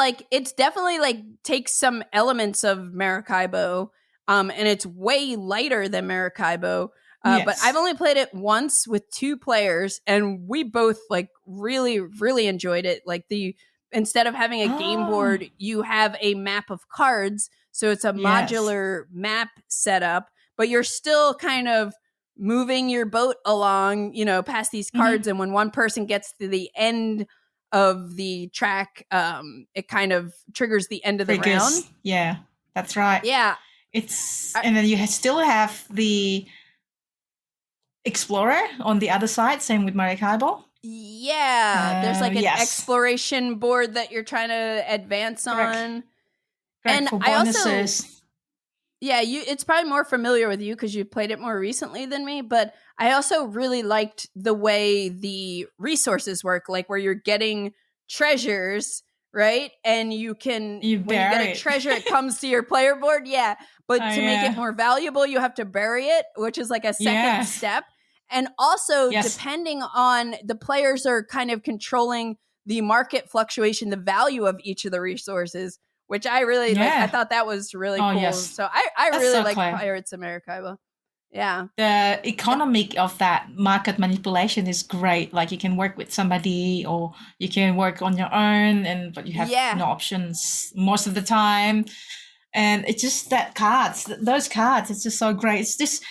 definitely like takes some elements of Maracaibo, and it's way lighter than Maracaibo. Yes. But I've only played it once with 2 players, and we both like really, really enjoyed it. Like instead of having a game board, you have a map of cards. So it's a modular map setup, but you're still kind of moving your boat along, past these cards. Mm-hmm. And when one person gets to the end of the track, it kind of triggers the end of the round. Yeah, that's right. Yeah. And then you still have the Explorer on the other side, same with Maracaibo. Yeah, there's like an exploration board that you're trying to advance on. Correct, and for bonuses. I also, it's probably more familiar with you because you played it more recently than me, but I also really liked the way the resources work, like where you're getting treasures, right? And when you get a treasure, it comes to your player board. Yeah. But to make it more valuable, you have to bury it, which is like a second step. And also, depending on the players are kind of controlling the market fluctuation, the value of each of the resources, which I really like. I thought that was really cool. Yes. So I really like Pirates of Maracaibo. Yeah. The economic of that market manipulation is great. Like you can work with somebody or you can work on your own, but you have no options most of the time. And it's just those cards, it's just so great. It's this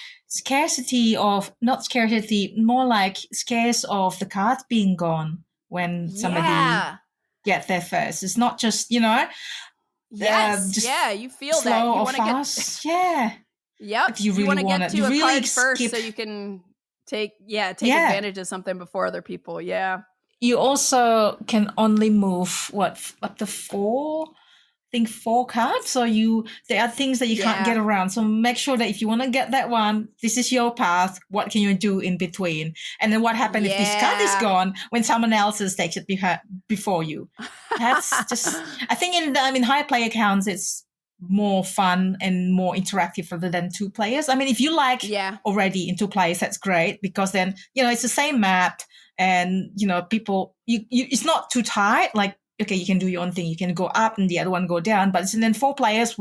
more like scarce of the cards being gone when somebody get there first. It's not just, you feel that. You want to get Yep. If you really want to get to a card first so you can take advantage of something before other people. Yeah. You also can only move up to 4 cards. So there are things that you can't get around. So make sure that if you want to get that one, this is your path. What can you do in between? And then what happens if this card is gone when someone else takes it before you? That's just, I think in high player counts, it's more fun and more interactive rather than 2 players. I mean, if you like already in 2 players, that's great because then, it's the same map and, people, it's not too tight. Like, okay, you can do your own thing. You can go up and the other one go down. But then 4 players,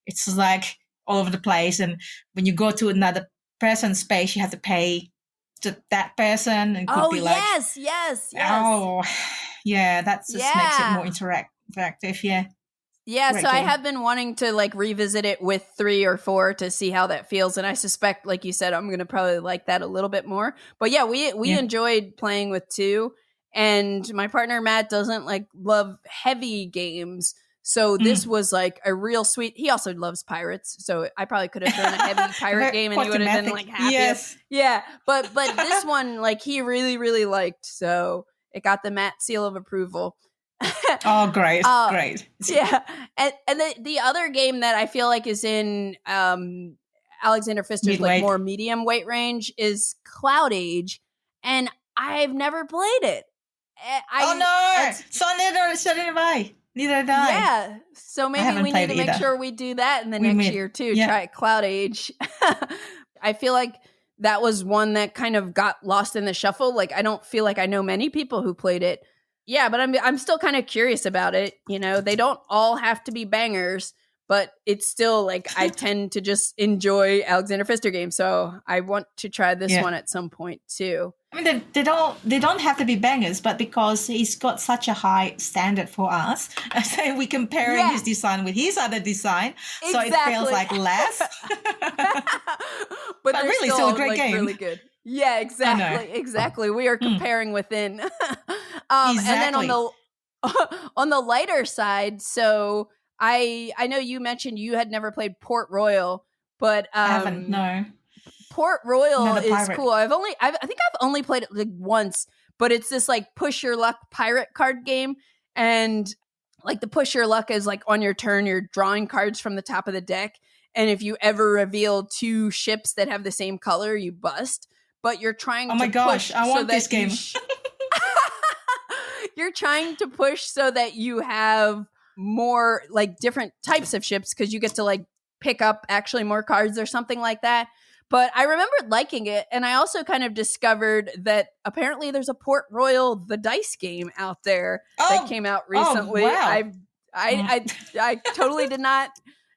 it's like all over the place. And when you go to another person's space, you have to pay that person. It could Oh be like, yes. oh, yeah, that just makes it more Yeah. interactive. Yeah. Yeah, Great so I game. have been wanting to like revisit it with 3 or 4 to see how that feels, and I suspect, like you said, I'm going to probably like that a little bit more. But yeah, we Yeah. enjoyed playing with 2, and my partner Matt doesn't like love heavy games, so this was like a real sweet. He also loves pirates, so I probably could have thrown a heavy pirate game, and he would have been like happy. Yes. Yeah, but this one, like he really liked, so it got the Matt seal of approval. Oh, great. Great. Yeah. And the other game that I feel like is in Alexander Pfister's like Midweight. more medium weight range is CloudAge, and I've never played it. So neither did I. Neither did I. Yeah. So maybe we need to make sure we do that in the next year too. Yeah. Try CloudAge. I feel like that was one that kind of got lost in the shuffle. Like I don't feel like I know many people who played it. Yeah, but I'm still kind of curious about it. You know, they don't all have to be bangers, but it's still like I tend to just enjoy Alexander Pfister games, so I want to try this one at some point too. I mean, they don't have to be bangers, but because he's got such a high standard for us, so we comparing his design with his other design, so it feels like less. but they're really still a great like, game. Really good. Yeah, exactly. We are comparing within. And then on the lighter side, so I know you mentioned you had never played Port Royal, but I haven't. No. Port Royal is cool. I think I've only played it like once, but it's this like push your luck pirate card game, and like the push your luck is like on your turn you're drawing cards from the top of the deck, and if you ever reveal 2 ships that have the same color, you bust. But you're trying to push I want this game. You're trying to push so that you have more like different types of ships because you get to like pick up actually more cards or something like that. But I remembered liking it, and I also kind of discovered that apparently there's a Port Royal the dice game out there that came out recently. Wow. I totally did not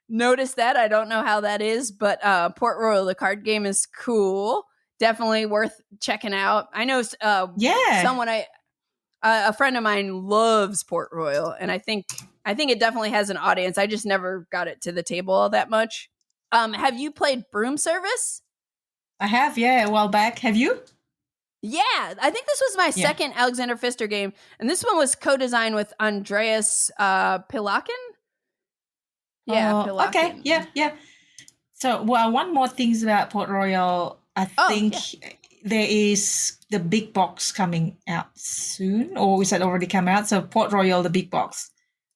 notice that. I don't know how that is, but Port Royal the card game is cool. Definitely worth checking out. I know someone a friend of mine loves Port Royal, and I think it definitely has an audience. I just never got it to the table all that much. Have you played Broom Service? I have, a while back. Have you? Yeah, I think this was my second Alexander Pfister game, and this one was co-designed with Andreas Pilakin. Yeah, Pilakin. Okay, yeah. So, one more thing about Port Royal. I think there is the big box coming out soon, or is that already come out? So Port Royal, the big box.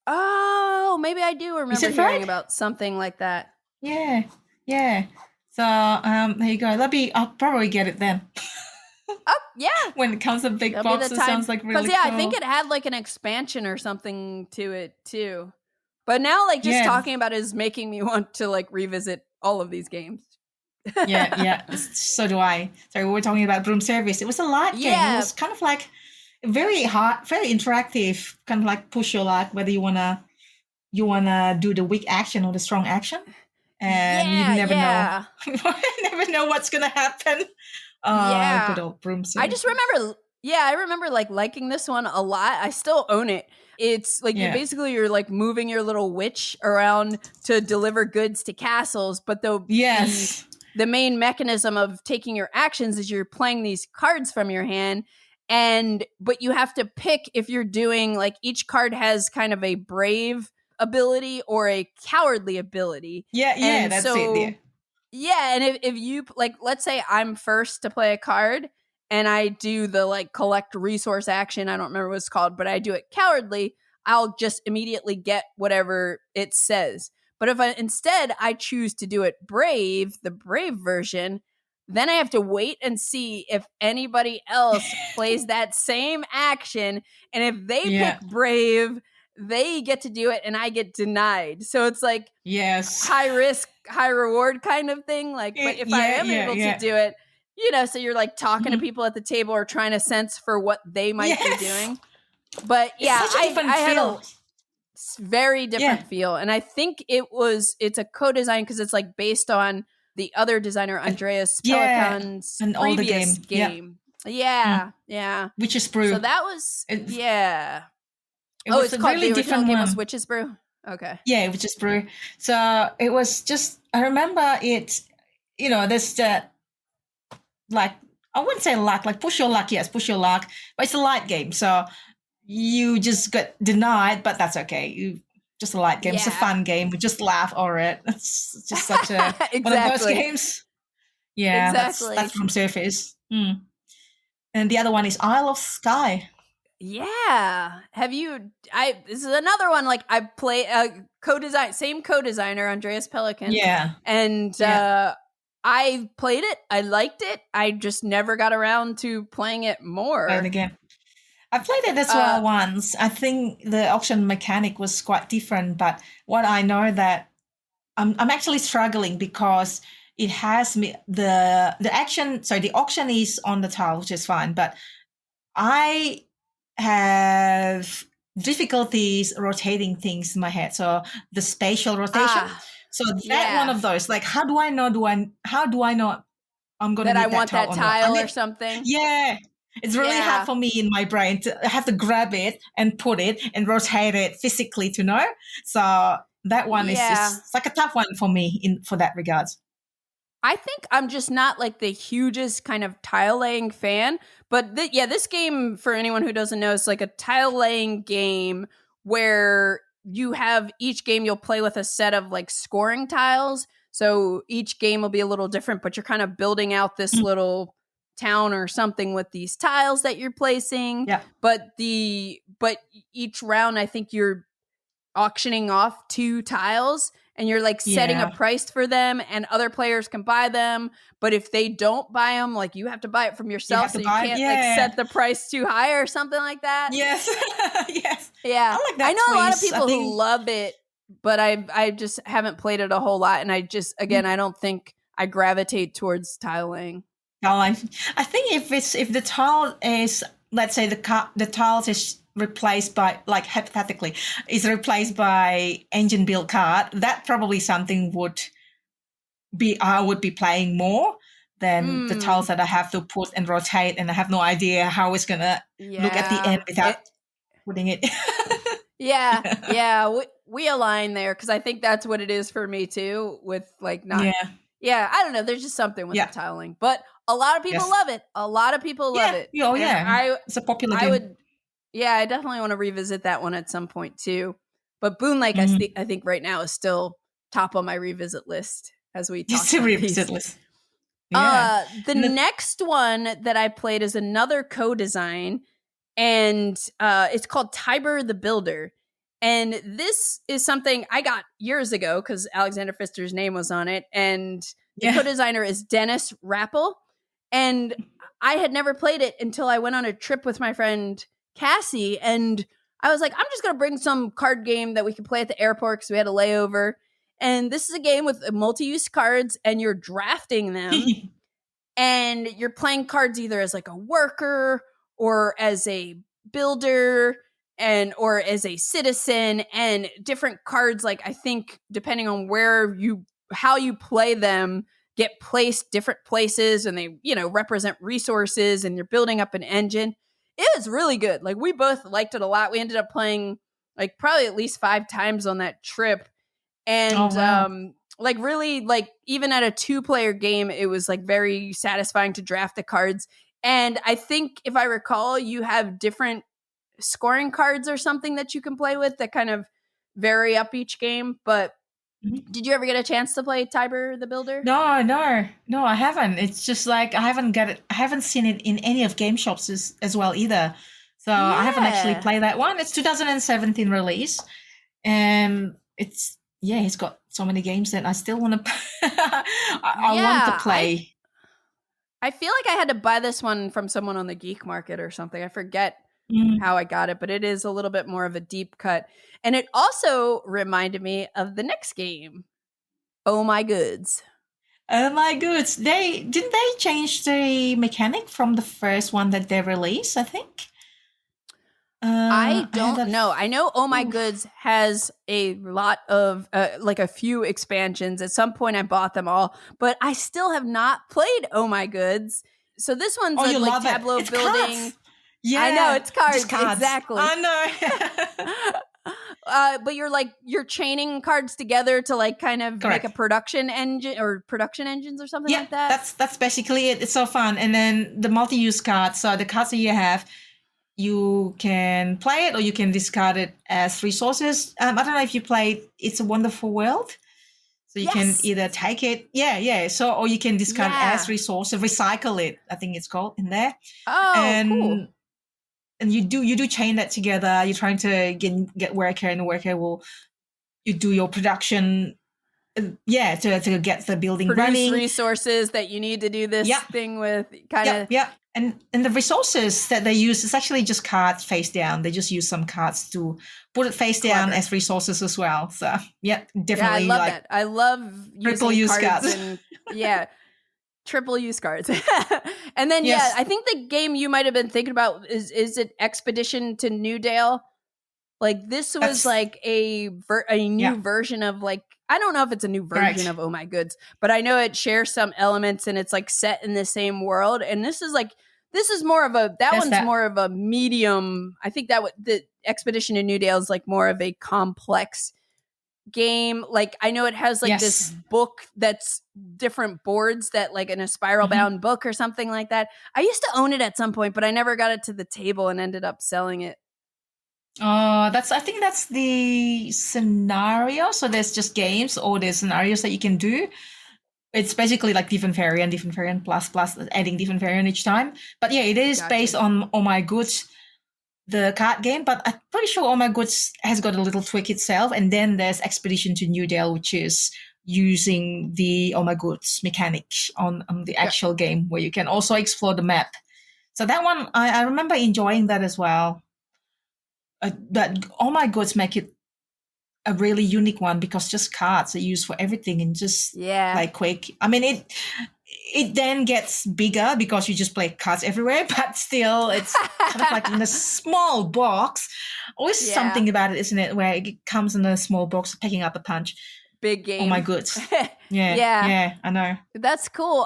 Oh, maybe I do remember hearing about something like that. Yeah. So there you go. I'll probably get it then. Oh yeah. When it comes to big box, it sounds like really cool. I think it had like an expansion or something to it too. But now, like just talking about it is making me want to like revisit all of these games. yeah. So do I. Sorry, we were talking about Broom Service. It was a light game. It was kind of like very hard, very interactive, kind of like push your luck, whether you wanna do the weak action or the strong action. And you never know. You never know what's gonna happen. Good old Broom Service. I just remember I remember like liking this one a lot. I still own it. It's like you're like moving your little witch around to deliver goods to castles, but the main mechanism of taking your actions is you're playing these cards from your hand, but you have to pick if you're doing like each card has kind of a brave ability or a cowardly ability. Yeah, that's it. Yeah, and if you like, let's say I'm first to play a card and I do the like collect resource action, I don't remember what it's called, but I do it cowardly, I'll just immediately get whatever it says. But if instead I choose to do it brave, the brave version, then I have to wait and see if anybody else plays that same action. And if they pick brave, they get to do it and I get denied. So it's like high risk, high reward kind of thing. Like, but if I am able to do it, so you're like talking to people at the table or trying to sense for what they might be doing. But I had a very different feel. And I think it's a co-design because it's like based on the other designer, Andreas Yeah, Pelikan's an older previous game. game. Yeah. Witch's Brew. So that was, It it's was a called, really the original different game one. was Witch's Brew? Okay. Yeah, Witch's Brew. So it was just, I remember it, there's the, like, I wouldn't say luck, like push your luck, yes, push your luck, but it's a light game. So you just got denied, but that's okay. Just a light game. It's a fun game. We just laugh over it. It's just such a one of those games. Yeah, exactly. that's from Surface. And the other one is Isle of Skye. Yeah. This is another one, like, I play same co-designer, Andreas Pelikan. Yeah. And I played it. I liked it. I just never got around to playing it more. And again, I played it as well once. I think the auction mechanic was quite different, but what I know that I'm actually struggling because it has me the action. So the auction is on the tile, which is fine, but I have difficulties rotating things in my head. So the spatial rotation. So that one of those, like, how do I know I'm going to that I want that tile or something? Yeah. It's really hard for me in my brain to have to grab it and put it and rotate it physically to know. So that one is just, it's like a tough one for me for that regard. I think I'm just not like the hugest kind of tile laying fan, but this game, for anyone who doesn't know, is like a tile laying game where you have each game you'll play with a set of like scoring tiles. So each game will be a little different, but you're kind of building out this little town or something with these tiles that you're placing. Yeah. But each round, I think you're auctioning off 2 tiles and you're like setting a price for them, and other players can buy them. But if they don't buy them, like, you have to buy it from yourself, so you can't like set the price too high or something like that. Yes. Yes. Yeah. I like that. I know a lot of people who love it, but I just haven't played it a whole lot, and I just, again, I don't think I gravitate towards tiling. I think if the tile is, let's say the tiles is replaced by, like, hypothetically, is replaced by engine build card, that probably something I would be playing more than the tiles that I have to put and rotate, and I have no idea how it's gonna look at the end without putting it. We align there, because I think that's what it is for me too, with like not I don't know, there's just something with the tiling, but a lot of people love it. A lot of people love it. It's a popular game. I definitely want to revisit that one at some point too. But Boonlake, I think right now is still top on my revisit list as we talk about revisit list. The next one that I played is another co-design, and it's called Tybor the Builder. And this is something I got years ago because Alexander Pfister's name was on it. And the co-designer is Dennis Rappel. And I had never played it until I went on a trip with my friend Cassie. And I was like, I'm just going to bring some card game that we can play at the airport because we had a layover. And this is a game with multi-use cards, and you're drafting them. And you're playing cards either as like a worker or as a builder or as a citizen, and different cards, like, I think depending on how you play them, get placed different places, and they, represent resources, and you're building up an engine. It was really good. Like, we both liked it a lot. We ended up playing like probably at least 5 times on that trip. And like, really, like, even at a 2-player game, it was like very satisfying to draft the cards. And I think, if I recall, you have different scoring cards or something that you can play with that kind of vary up each game. But did you ever get a chance to play Tybor the Builder? No, I haven't. It's just like I haven't seen it in any of game shops as well either. So I haven't actually played that one. It's 2017 release, and it's he's got so many games that I still want to. I want to play. I feel like I had to buy this one from someone on the Geek Market or something. I forget how I got it, but it is a little bit more of a deep cut. And it also reminded me of the next game, Oh My Goods. Oh My Goods. Didn't they change the mechanic from the first one that they released, I think? I don't know. I know Oh My Goods has a lot of like a few expansions. At some point I bought them all, but I still have not played Oh My Goods. So this one's you like love tableau it. It's building. Cards. Yeah, I know it's cards. Just cards. Exactly. I know. But you're chaining cards together to like kind of Correct. make a production engine or production engines or something like that. That's basically it. It's so fun. And then the multi-use cards. So the cards that you have, you can play it or you can discard it as resources. I don't know if you played It's a Wonderful World. So you can either take it, So, or you can discard as resources, recycle it. I think it's called in there. Oh, cool. And you do chain that together. You're trying to get worker, and the worker you do your production. To get the building running. Resources that you need to do this thing with, kind of. And the resources that they use is actually just cards face down. They just use some cards to put it face down as resources as well. So definitely. Yeah, I love that. I love triple use cards. And, triple use cards. And then I think the game you might have been thinking about is it Expedition to Newdale? Like this was like a new version of like, I don't know if it's a new version of Oh My Goods, but I know it shares some elements and it's like set in the same world. And this is more of more of a medium. I think the Expedition to Newdale is like more of a complex game. Like I know it has like this book that's different boards that like in a spiral bound book or something like that. I used to own it at some point, but I never got it to the table and ended up selling it. I think that's the scenario. So there's just games or there's scenarios that you can do. It's basically like different variant plus adding different variant each time. But it is based on Oh My Goods, the card game. But I'm pretty sure Oh My Goods has got a little tweak itself. And then there's Expedition to Newdale, which is using the Oh My Goods mechanic on the actual game where you can also explore the map. So that one, I remember enjoying that as well. That Oh My Goods make it a really unique one because just cards are used for everything and just like quick. I mean, it then gets bigger because you just play cards everywhere, but still it's kind of like in a small box. Always something about it, isn't it? Where it comes in a small box, picking up a punch. Big game. Oh My Goods. Yeah, I know. That's cool.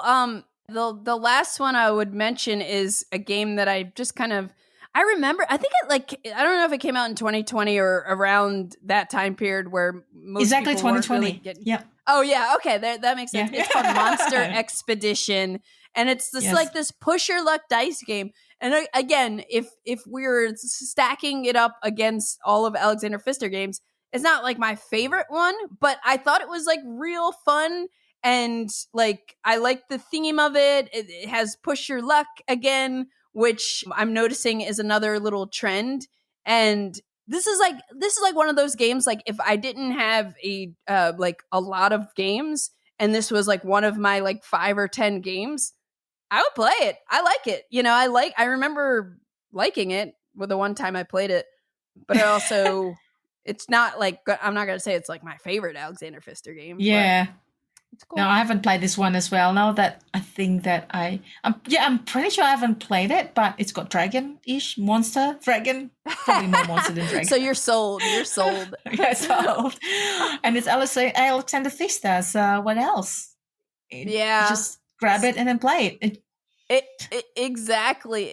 The last one I would mention is a game that I just kind of, I remember, I think I don't know if it came out in 2020 or around that time period where most people 2020. Really getting, Oh yeah, okay, that makes sense. It's called Monster Expedition, and it's this push your luck dice game. And again, if we're stacking it up against all of Alexander Pfister games, it's not like my favorite one, but I thought it was like real fun. And like I like the theme of it. It has push your luck again, which I'm noticing is another little trend. And this is like one of those games, like if I didn't have a lot of games and this was like one of my like 5 or 10 games, I would play it. I like it. I remember liking it with the one time I played it, but it also, it's not like, I'm not going to say it's like my favorite Alexander Pfister game. Yeah. It's cool. No, I haven't played this one as well. Now that I think that I'm pretty sure I haven't played it, but it's got dragon-ish, dragon, probably more monster than dragon. So you're sold. You're sold. Yeah, sold. And it's Alexander Pfister. So what else? Just grab it and then play it. Exactly.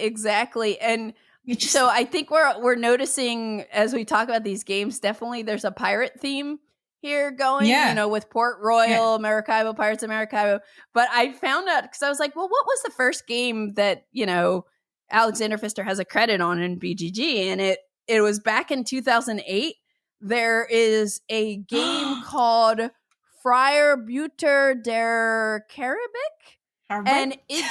And so I think we're noticing as we talk about these games, definitely there's a pirate theme here going, with Port Royal, Maracaibo, Pirates of Maracaibo. But I found out because I was like, well, what was the first game that, Alexander Pfister has a credit on in BGG? And it was back in 2008. There is a game called Freibeuter der Karibik. And it's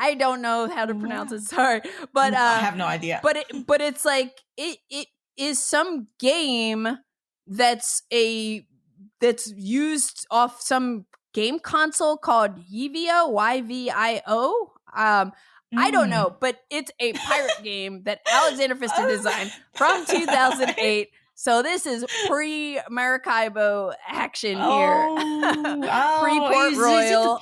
I don't know how to pronounce it. Sorry, but I have no idea. But it's like it is some game that's used off some game console called YVIO. I don't know, but it's a pirate game that Alexander Pfister designed from 2008. So this is pre-Maracaibo action here. Pre-Port Royal.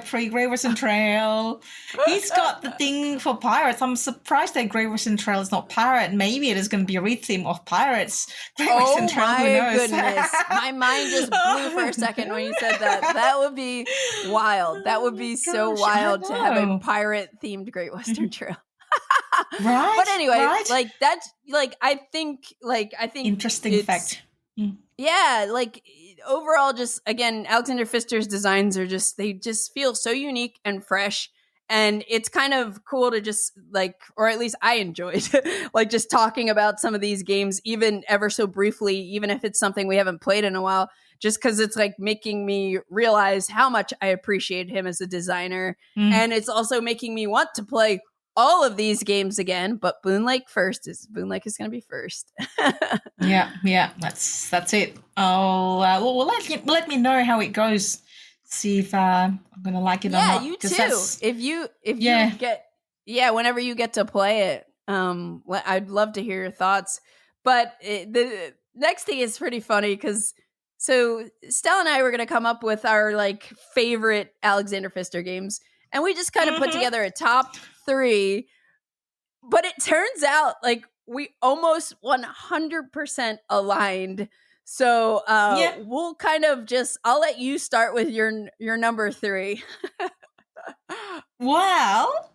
Pre Great Western Trail. He's got the thing for pirates. I'm surprised that Great Western Trail is not pirate. Maybe it is going to be a retheme of pirates. Great Western Trail, who knows? Goodness. My mind just blew for a second when you said that. That would be wild. That would be so wild to have a pirate-themed Great Western Trail. Right. But anyway, right? like that's like I think interesting fact. Yeah, like overall, just again, Alexander Pfister's designs are they just feel so unique and fresh. And it's kind of cool to just like, or at least I enjoyed like just talking about some of these games, even ever so briefly, even if it's something we haven't played in a while, just because it's like making me realize how much I appreciate him as a designer. And it's also making me want to play all of these games again, but Boonlake is going to be first. yeah, that's it. Well, let me know how it goes. See if I'm gonna like it or not. Yeah, you too. If you get whenever you get to play it, I'd love to hear your thoughts. But the next thing is pretty funny because so Stella and I were gonna come up with our like favorite Alexander Pfister games, and we just kind of put together a top 3. But it turns out like we almost 100% aligned. So we'll kind of I'll let you start with your number 3. Well,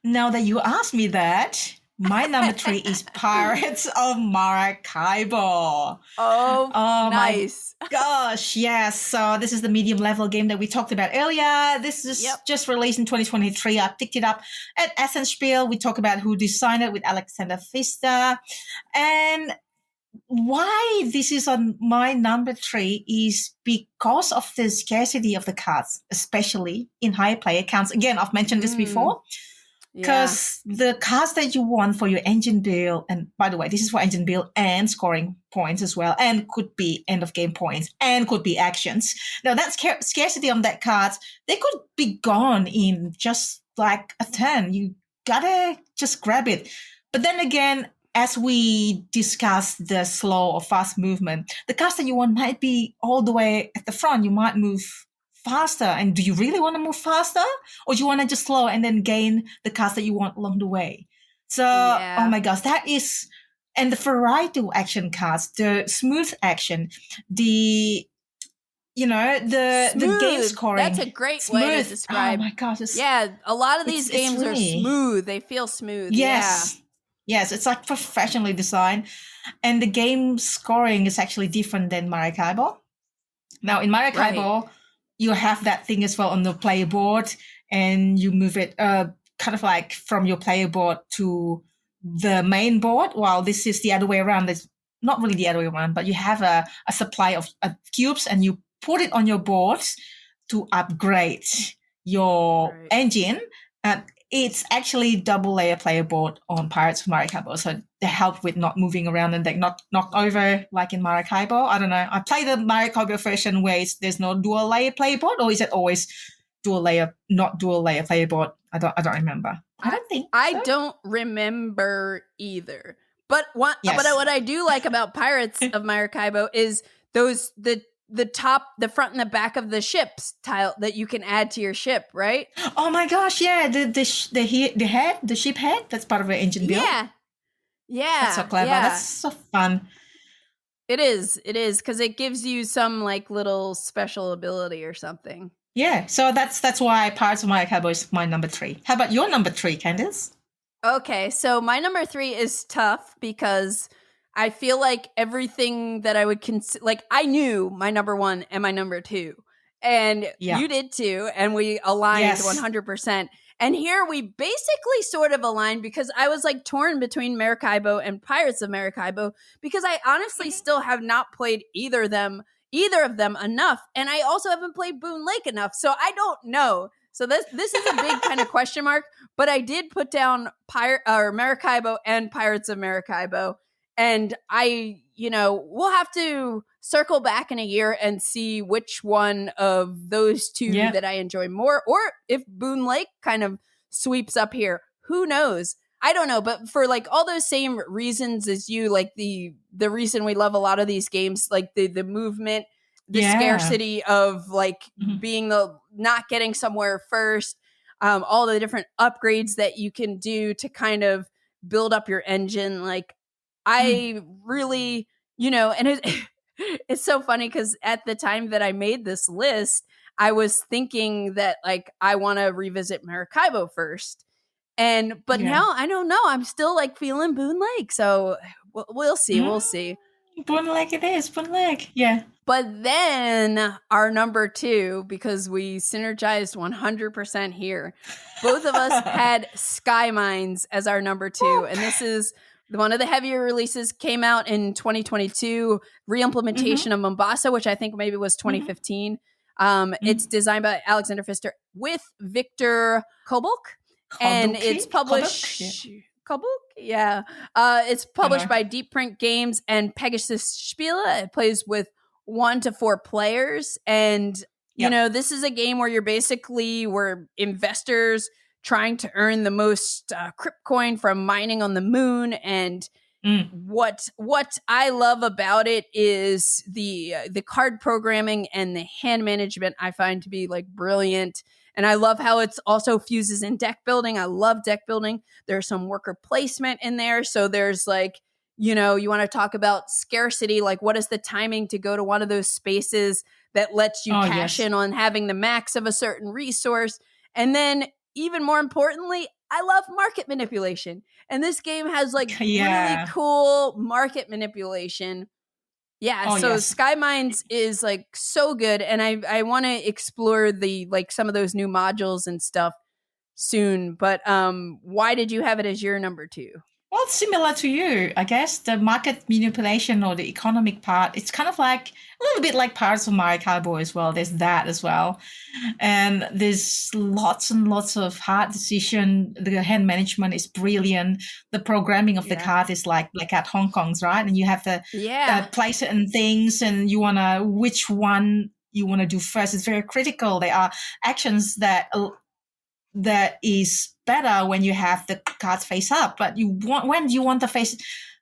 now that you asked me that, my number 3 is Pirates of Maracaibo. Oh nice. My gosh, yes. So this is the medium level game that we talked about earlier. This is just released in 2023. I picked it up at Essenspiel. We talk about who designed it with Alexander Pfister. And why this is on my number 3 is because of the scarcity of the cards, especially in higher player counts. Again, I've mentioned this before. Because the cards that you want for your engine build, and by the way, this is for engine build and scoring points as well, and could be end of game points, and could be actions. Now, that scarcity on that cards, they could be gone in just like a turn. You gotta just grab it. But then again, as we discussed the slow or fast movement, the cards that you want might be all the way at the front. You might move faster. And do you really want to move faster? Or do you want to just slow and then gain the cards that you want along the way? So, oh my gosh, that is, and the variety of action cards, the smooth action, the game scoring. That's a great way to describe. Oh my gosh. A lot of these games are smooth. They feel smooth. Yes. Yes, it's like professionally designed. And the game scoring is actually different than Maracaibo. Now, in Maracaibo, you have that thing as well on the player board, and you move it kind of like from your player board to the main board, while this is the other way around. It's not really the other way around, but you have a supply of cubes, and you put it on your boards to upgrade your engine. It's actually double layer player board on Pirates of Maracaibo, so they help with not moving around and they not knock over like in Maracaibo. I don't know. I play the Maracaibo version where there's no dual layer player board, or is it always dual layer, not dual layer player board? I don't remember. I don't think. I don't remember either. But what I do like about Pirates of Maracaibo is the top, the front and the back of the ship's tile that you can add to your ship, right? Oh my gosh, yeah. The ship head, that's part of the engine build. Yeah. That's so clever. Yeah. That's so fun. It is, because it gives you some like little special ability or something. Yeah, so that's why Pirates of Maracaibo is my number 3. How about your number 3, Candice? Okay, so my number 3 is tough because I feel like everything that I would consider, like I knew my number 1 and my number 2, and you did too, and we aligned 100%. And here we basically sort of aligned because I was like torn between Maracaibo and Pirates of Maracaibo because I honestly still have not played either of them enough, and I also haven't played Boonlake enough, so I don't know. So this is a big kind of question mark, but I did put down Maracaibo and Pirates of Maracaibo. And we'll have to circle back in a year and see which one of those two that I enjoy more, or if Boonlake kind of sweeps up here. Who knows? I don't know, but for like all those same reasons as you, like the reason we love a lot of these games, like the movement, the scarcity of like being the not getting somewhere first, all the different upgrades that you can do to kind of build up your engine. Like I really, and it's so funny because at the time that I made this list, I was thinking that like I want to revisit Maracaibo first. But now I don't know. I'm still like feeling Boonlake. So we'll see. We'll see. Boonlake it is. Boonlake. Yeah. But then our number 2, because we synergized 100% here, both of us had Skymines as our number 2. And this is one of the heavier releases, came out in 2022, reimplementation of Mombasa, which I think maybe was 2015. It's designed by Alexander Pfister with Victor Kobulk. And it's published it's published by Deep Print Games and Pegasus Spiele. It plays with 1 to 4 players, and this is a game where we're investors trying to earn the most crypt coin from mining on the moon. And what I love about it is the card programming and the hand management. I find to be like brilliant. And I love how it's also fuses in deck building. I love deck building. There's some worker placement in there. So there's like, you want to talk about scarcity. Like, what is the timing to go to one of those spaces that lets you cash in on having the max of a certain resource? And then even more importantly, I love market manipulation. And this game has like really cool market manipulation. Skymines is like so good, and I want to explore the like some of those new modules and stuff soon. But why did you have it as your number 2? Well, similar to you, I guess. The market manipulation or the economic part, it's kind of like a little bit like parts of Maracaibo as well. There's that as well. And there's lots and lots of hard decision. The hand management is brilliant. The programming of the card is like Blackout Hong Kong's, right? And you have to place it in things, and you want to, which one you want to do first. It's very critical. There are actions that is better when you have the cards face up, but when you want to face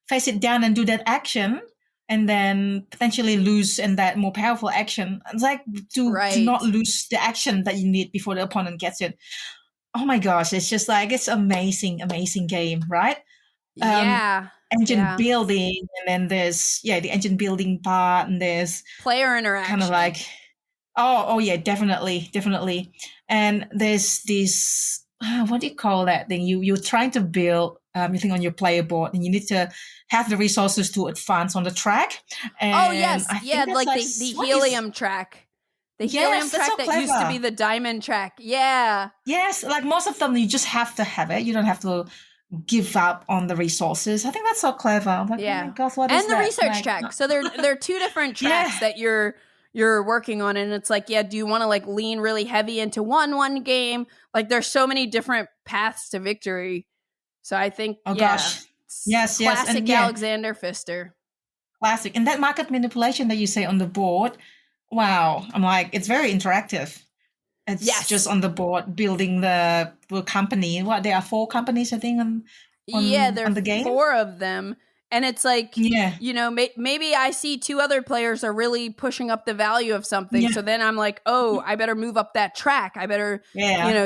it down and do that action, and then potentially lose in that more powerful action. It's like to not lose the action that you need before the opponent gets it. Oh my gosh, it's just like, it's amazing game, right? Engine building, and then there's the engine building part, and there's player interaction. Kind of like definitely. And there's this what do you call that thing? You're trying to build you think on your player board, and you need to have the resources to advance on the track. And like the helium track. The helium track that used to be the diamond track. Yeah. Yes, like most of them you just have to have it. You don't have to give up on the resources. I think that's so clever. I'm like, oh my gosh, what is that? And the research track. So there are 2 different tracks that you're working on, and it's like, do you want to like lean really heavy into one game? Like, there's so many different paths to victory. So I think, classic Alexander Pfister. Classic. And that market manipulation that you say on the board, wow. I'm like, it's very interactive. It's just on the board building the company. There are 4 companies, I think, on there on the game? 4 of them. And it's like, maybe I see 2 other players are really pushing up the value of something. Yeah. So then I'm like, I better move up that track. I better,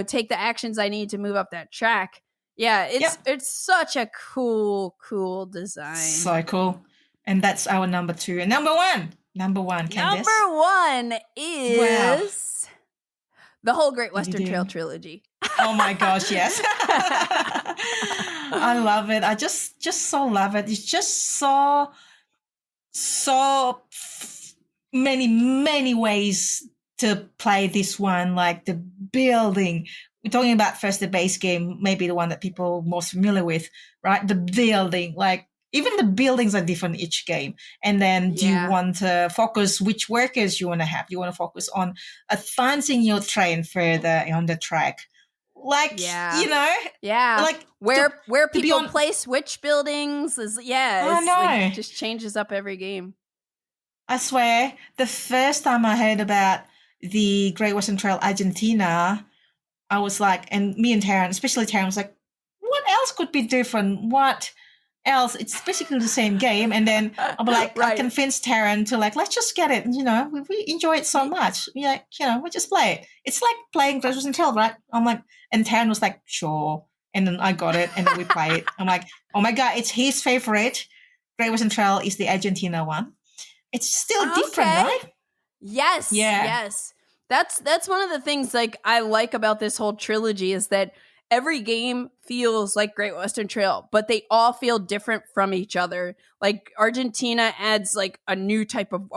take the actions I need to move up that track. Yeah, it's such a cool design. So cool. And that's our number 2. And number 1, Candice. Number 1 is the whole Great Western Trail trilogy. Oh my gosh, yes. I love it. I just so love it. It's just so many ways to play this one, like the building. We're talking about first the base game, maybe the one that people are most familiar with, right? The building, like even the buildings are different each game. And then do you want to focus which workers you want to have? You want to focus on advancing your train further on the track. Like, like where people place which buildings is, it just changes up every game. I swear, the first time I heard about the Great Western Trail Argentina, I was like, and me and Taryn, especially Taryn, was like, what else could be different? What else? It's basically the same game. And then I'm like, I convinced Taryn to like, let's just get it. We enjoy it so much. We we just play it. It's like playing Great Western Trail, right? I'm like, and Taryn was like, sure. And then I got it, and then we play it. I'm like, oh my God, it's his favorite. Great Western Trail is the Argentina one. It's still different, right? Yes. Yeah. Yes. That's one of the things like I like about this whole trilogy is that every game feels like Great Western Trail, but they all feel different from each other. Like Argentina adds like a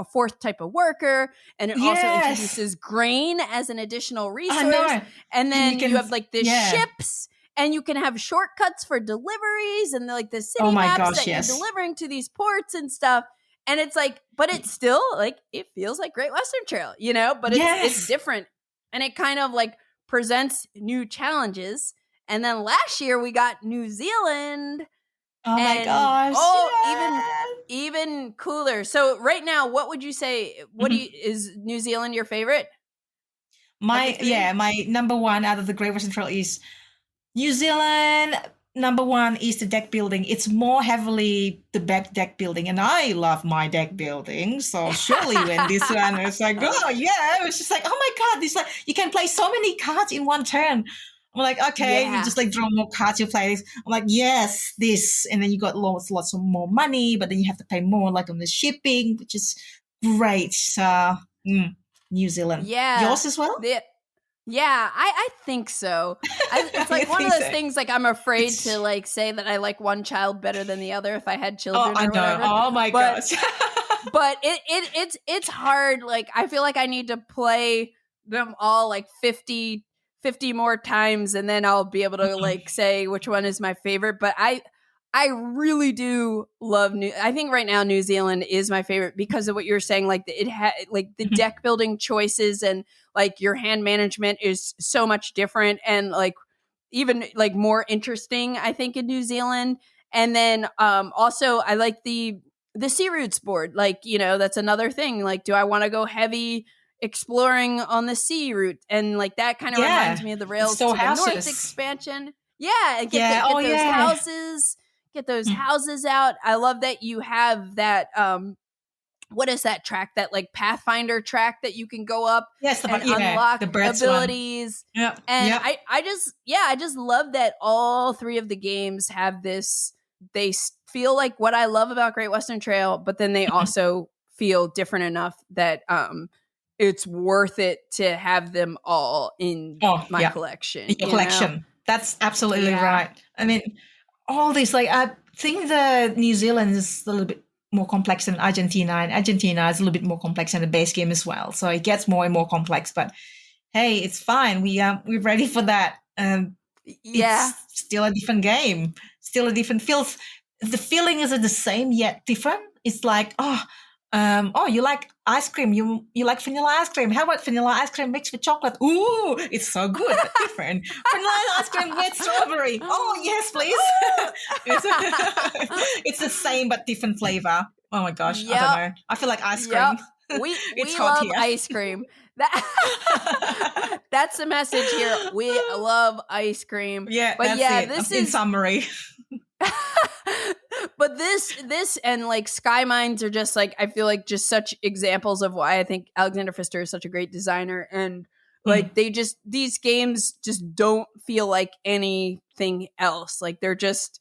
fourth type of worker, and it also introduces grain as an additional resource. And then you have like the ships, and you can have shortcuts for deliveries and like the city maps that you're delivering to these ports and stuff. And it's like, but it's still like, it feels like Great Western Trail, but it's different. And it kind of like presents new challenges. And then last year we got New Zealand. Oh my gosh. Even cooler. So right now, what would you say, is New Zealand your favorite? My number one out of the Great Western Trail is New Zealand. Number one is the deck building. It's more heavily the deck building, and I love my deck building. So surely when this one was like, oh yeah, it was just like, oh my God, this like you can play so many cards in one turn. I'm like, okay, you just like draw more cards, you play this. I'm like, yes, this, and then you got lots of more money, but then you have to pay more like on the shipping, which is great. So New Zealand, yours as well. Yeah, I think so. It's like one of those things like I'm afraid to like say that I like one child better than the other if I had children or whatever. Oh my gosh. But it's hard. Like I feel like I need to play them all like 50 more times and then I'll be able to like say which one is my favorite. But I really do love I think right now New Zealand is my favorite because of what you're saying. Like it had like the deck building choices and like your hand management is so much different and like even like more interesting, I think, in New Zealand. And then also I like the sea routes board. Like, that's another thing. Like, do I want to go heavy exploring on the sea route? And like that kind of reminds me of the Rails to the North expansion. Yeah, get those houses. Get those houses out. I love that you have that. What is that track? That like Pathfinder track that you can go up and unlock the abilities. Yeah, and I just love that all three of the games have this. They feel like what I love about Great Western Trail, but then they also feel different enough that it's worth it to have them all in my collection. Your collection. That's absolutely right. I mean, all this, like, I think the New Zealand is a little bit more complex than Argentina, and Argentina is a little bit more complex than the base game as well. So it gets more and more complex, but hey, it's fine. We're ready for that. It's still a different game, still a different feels. The feeling is the same yet different. It's like, you like ice cream. You like vanilla ice cream. How about vanilla ice cream mixed with chocolate? Ooh, it's so good, but different. Vanilla ice cream with strawberry. Oh, yes, please. It's the same but different flavor. Oh my gosh, I don't know. I feel like ice cream. We love ice cream. That's the message here. We love ice cream. Yeah, but that's it. This is in summary. But this and like Skymines are just like, I feel like just such examples of why I think Alexander Pfister is such a great designer. And like these games just don't feel like anything else. Like they're just,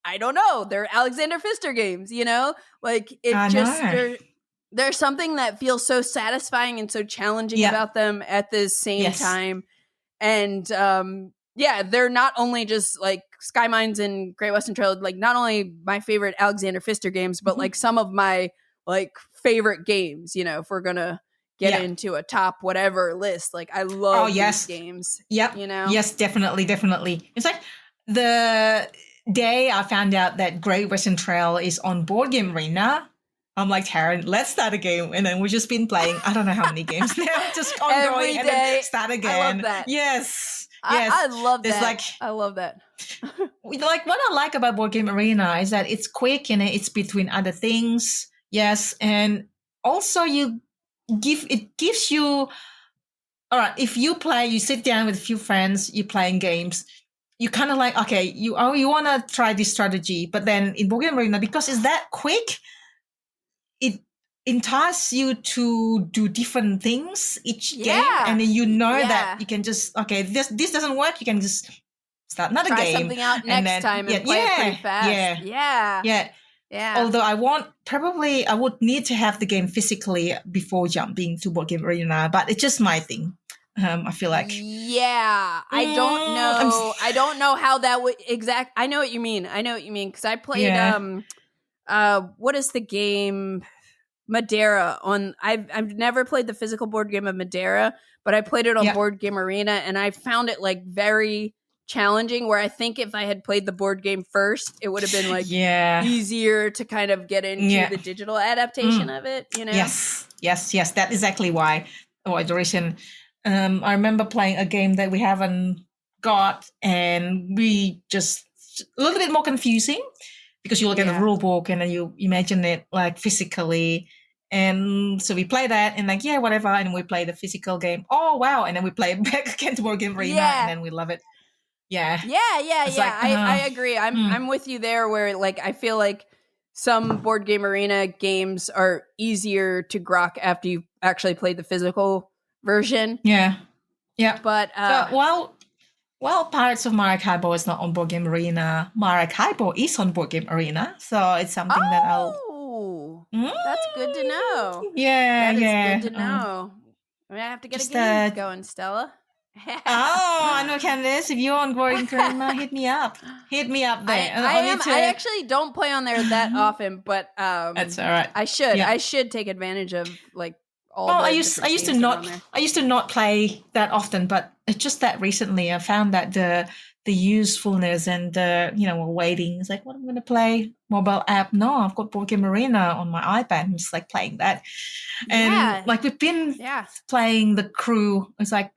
I don't know, they're Alexander Pfister games, like there's something that feels so satisfying and so challenging about them at the same time. And they're not only just like Skymines and Great Western Trail, like not only my favorite Alexander Pfister games, but like some of my like favorite games, if we're gonna get into a top whatever list. Like I love these games. Yep. Yes, definitely. It's like the day I found out that Great Western Trail is on Board Game Arena, I'm like, Taryn, let's start a game. And then we've just been playing, I don't know how many games now, just ongoing and then start again. I love that. Yes. I love that. I love that. Like what I like about Board Game Arena is that it's quick and it's between other things. Yes. And also it gives you, all right, if you sit down with a few friends, you're playing games, you kind of like, okay, you want to try this strategy, but then in Board Game Arena, because it's that quick, it entices you to do different things each game, and then that you can just, okay, this doesn't work, you can just start another Try game, something out next time and play it pretty fast. Yeah. Although I would need to have the game physically before jumping to Board Game Arena, but it's just my thing. I feel like. Yeah, I don't know. I don't know how that would I know what you mean. Because I played what is the game? Madeira on. I've never played the physical board game of Madeira, but I played it on Board Game Arena, and I found it like very challenging, where I think if I had played the board game first, it would have been like easier to kind of get into the digital adaptation of it, you know? Yes. That's exactly why. The reason. I remember playing a game that we haven't got, and we just a little bit more confusing because you look at the rule book and then you imagine it like physically. And so we play that and like, whatever. And we play the physical game. Oh, wow. And then we play back again to Board Game Arena and then we love it. Yeah. Like, I agree. I'm with you there, where like I feel like some Board Game Arena games are easier to grok after you actually played the physical version. Yeah. But while Pirates of Maracaibo is not on Board Game Arena, Maracaibo is on Board Game Arena. So it's something that I'll... That's good to know. Yeah, that is good to know. I have to get a game going, Stella. I know, Candice. If you're on Board Game Arena, hit me up. There. I actually don't play on there that often, but that's all right. I should. Yeah. I should take advantage of like all. I used to not play that often, but it's just that recently I found that the usefulness and the waiting. It's like, what am I going to play? Mobile app? No, I've got Board Game Arena on my iPad. I'm just like playing that, and like we've been playing the crew. It's like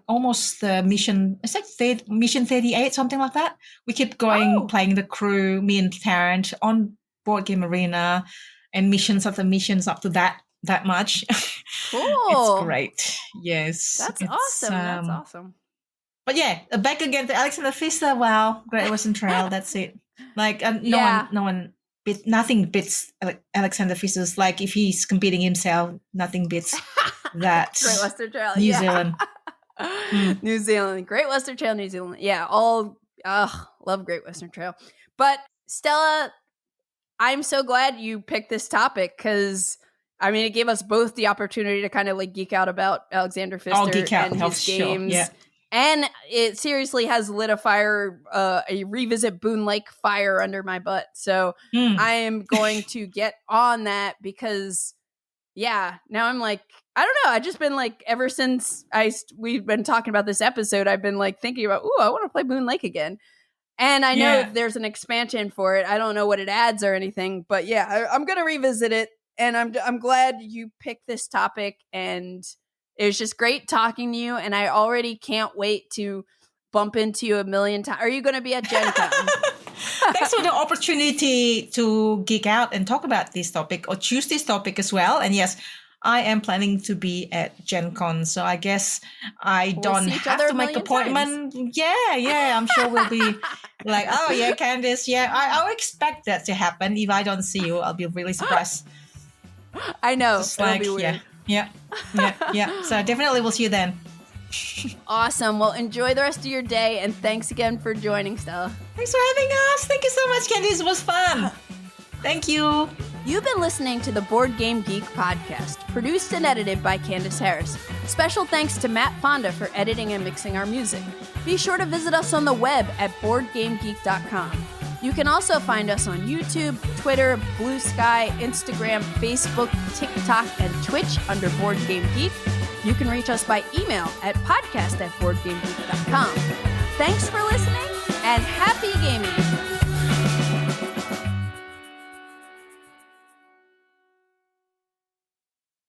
almost the mission. It's like mission 38, something like that. We keep going playing the crew. Me and Tarrant on Board Game Arena, and missions after missions up to that much. Cool. It's great. Yes, that's awesome. That's awesome. But back again to Alexander Pfister. Wow, Great Western Trail. That's it. Like nothing beats Alexander Pfister's. Like if he's competing himself, nothing beats that. Great Western Trail. New Zealand. New Zealand. Great Western Trail, New Zealand. Yeah, love Great Western Trail. But Stella, I'm so glad you picked this topic because I mean it gave us both the opportunity to kind of like geek out about Alexander Pfister and his games. Yeah. And it seriously has lit a revisit Boonlake fire under my butt. So I am going to get on that because, now I'm like, I don't know. I've just been like, ever since we've been talking about this episode, I've been like thinking about, I want to play Boonlake again. And I know there's an expansion for it. I don't know what it adds or anything, but I'm going to revisit it. And I'm glad you picked this topic, and it was just great talking to you, and I already can't wait to bump into you a million times. Are you going to be at Gen Con? Thanks for the opportunity to geek out and talk about this topic or choose this topic as well. And yes, I am planning to be at Gen Con, so I guess I don't have to make an appointment. Times. Yeah, I'm sure we'll be like, Candice, I'll expect that to happen. If I don't see you, I'll be really surprised. I know. It'll be weird. Yeah. So definitely we'll see you then. Awesome. Well, enjoy the rest of your day, and thanks again for joining, Stella. Thanks for having us. Thank you so much, Candice. It was fun. Thank you. You've been listening to the Board Game Geek podcast, produced and edited by Candice Harris. Special thanks to Matt Fonda for editing and mixing our music. Be sure to visit us on the web at boardgamegeek.com. You can also find us on YouTube, Twitter, Blue Sky, Instagram, Facebook, TikTok, and Twitch under Board Game Geek. You can reach us by email at podcast@boardgamegeek.com. Thanks for listening, and happy gaming!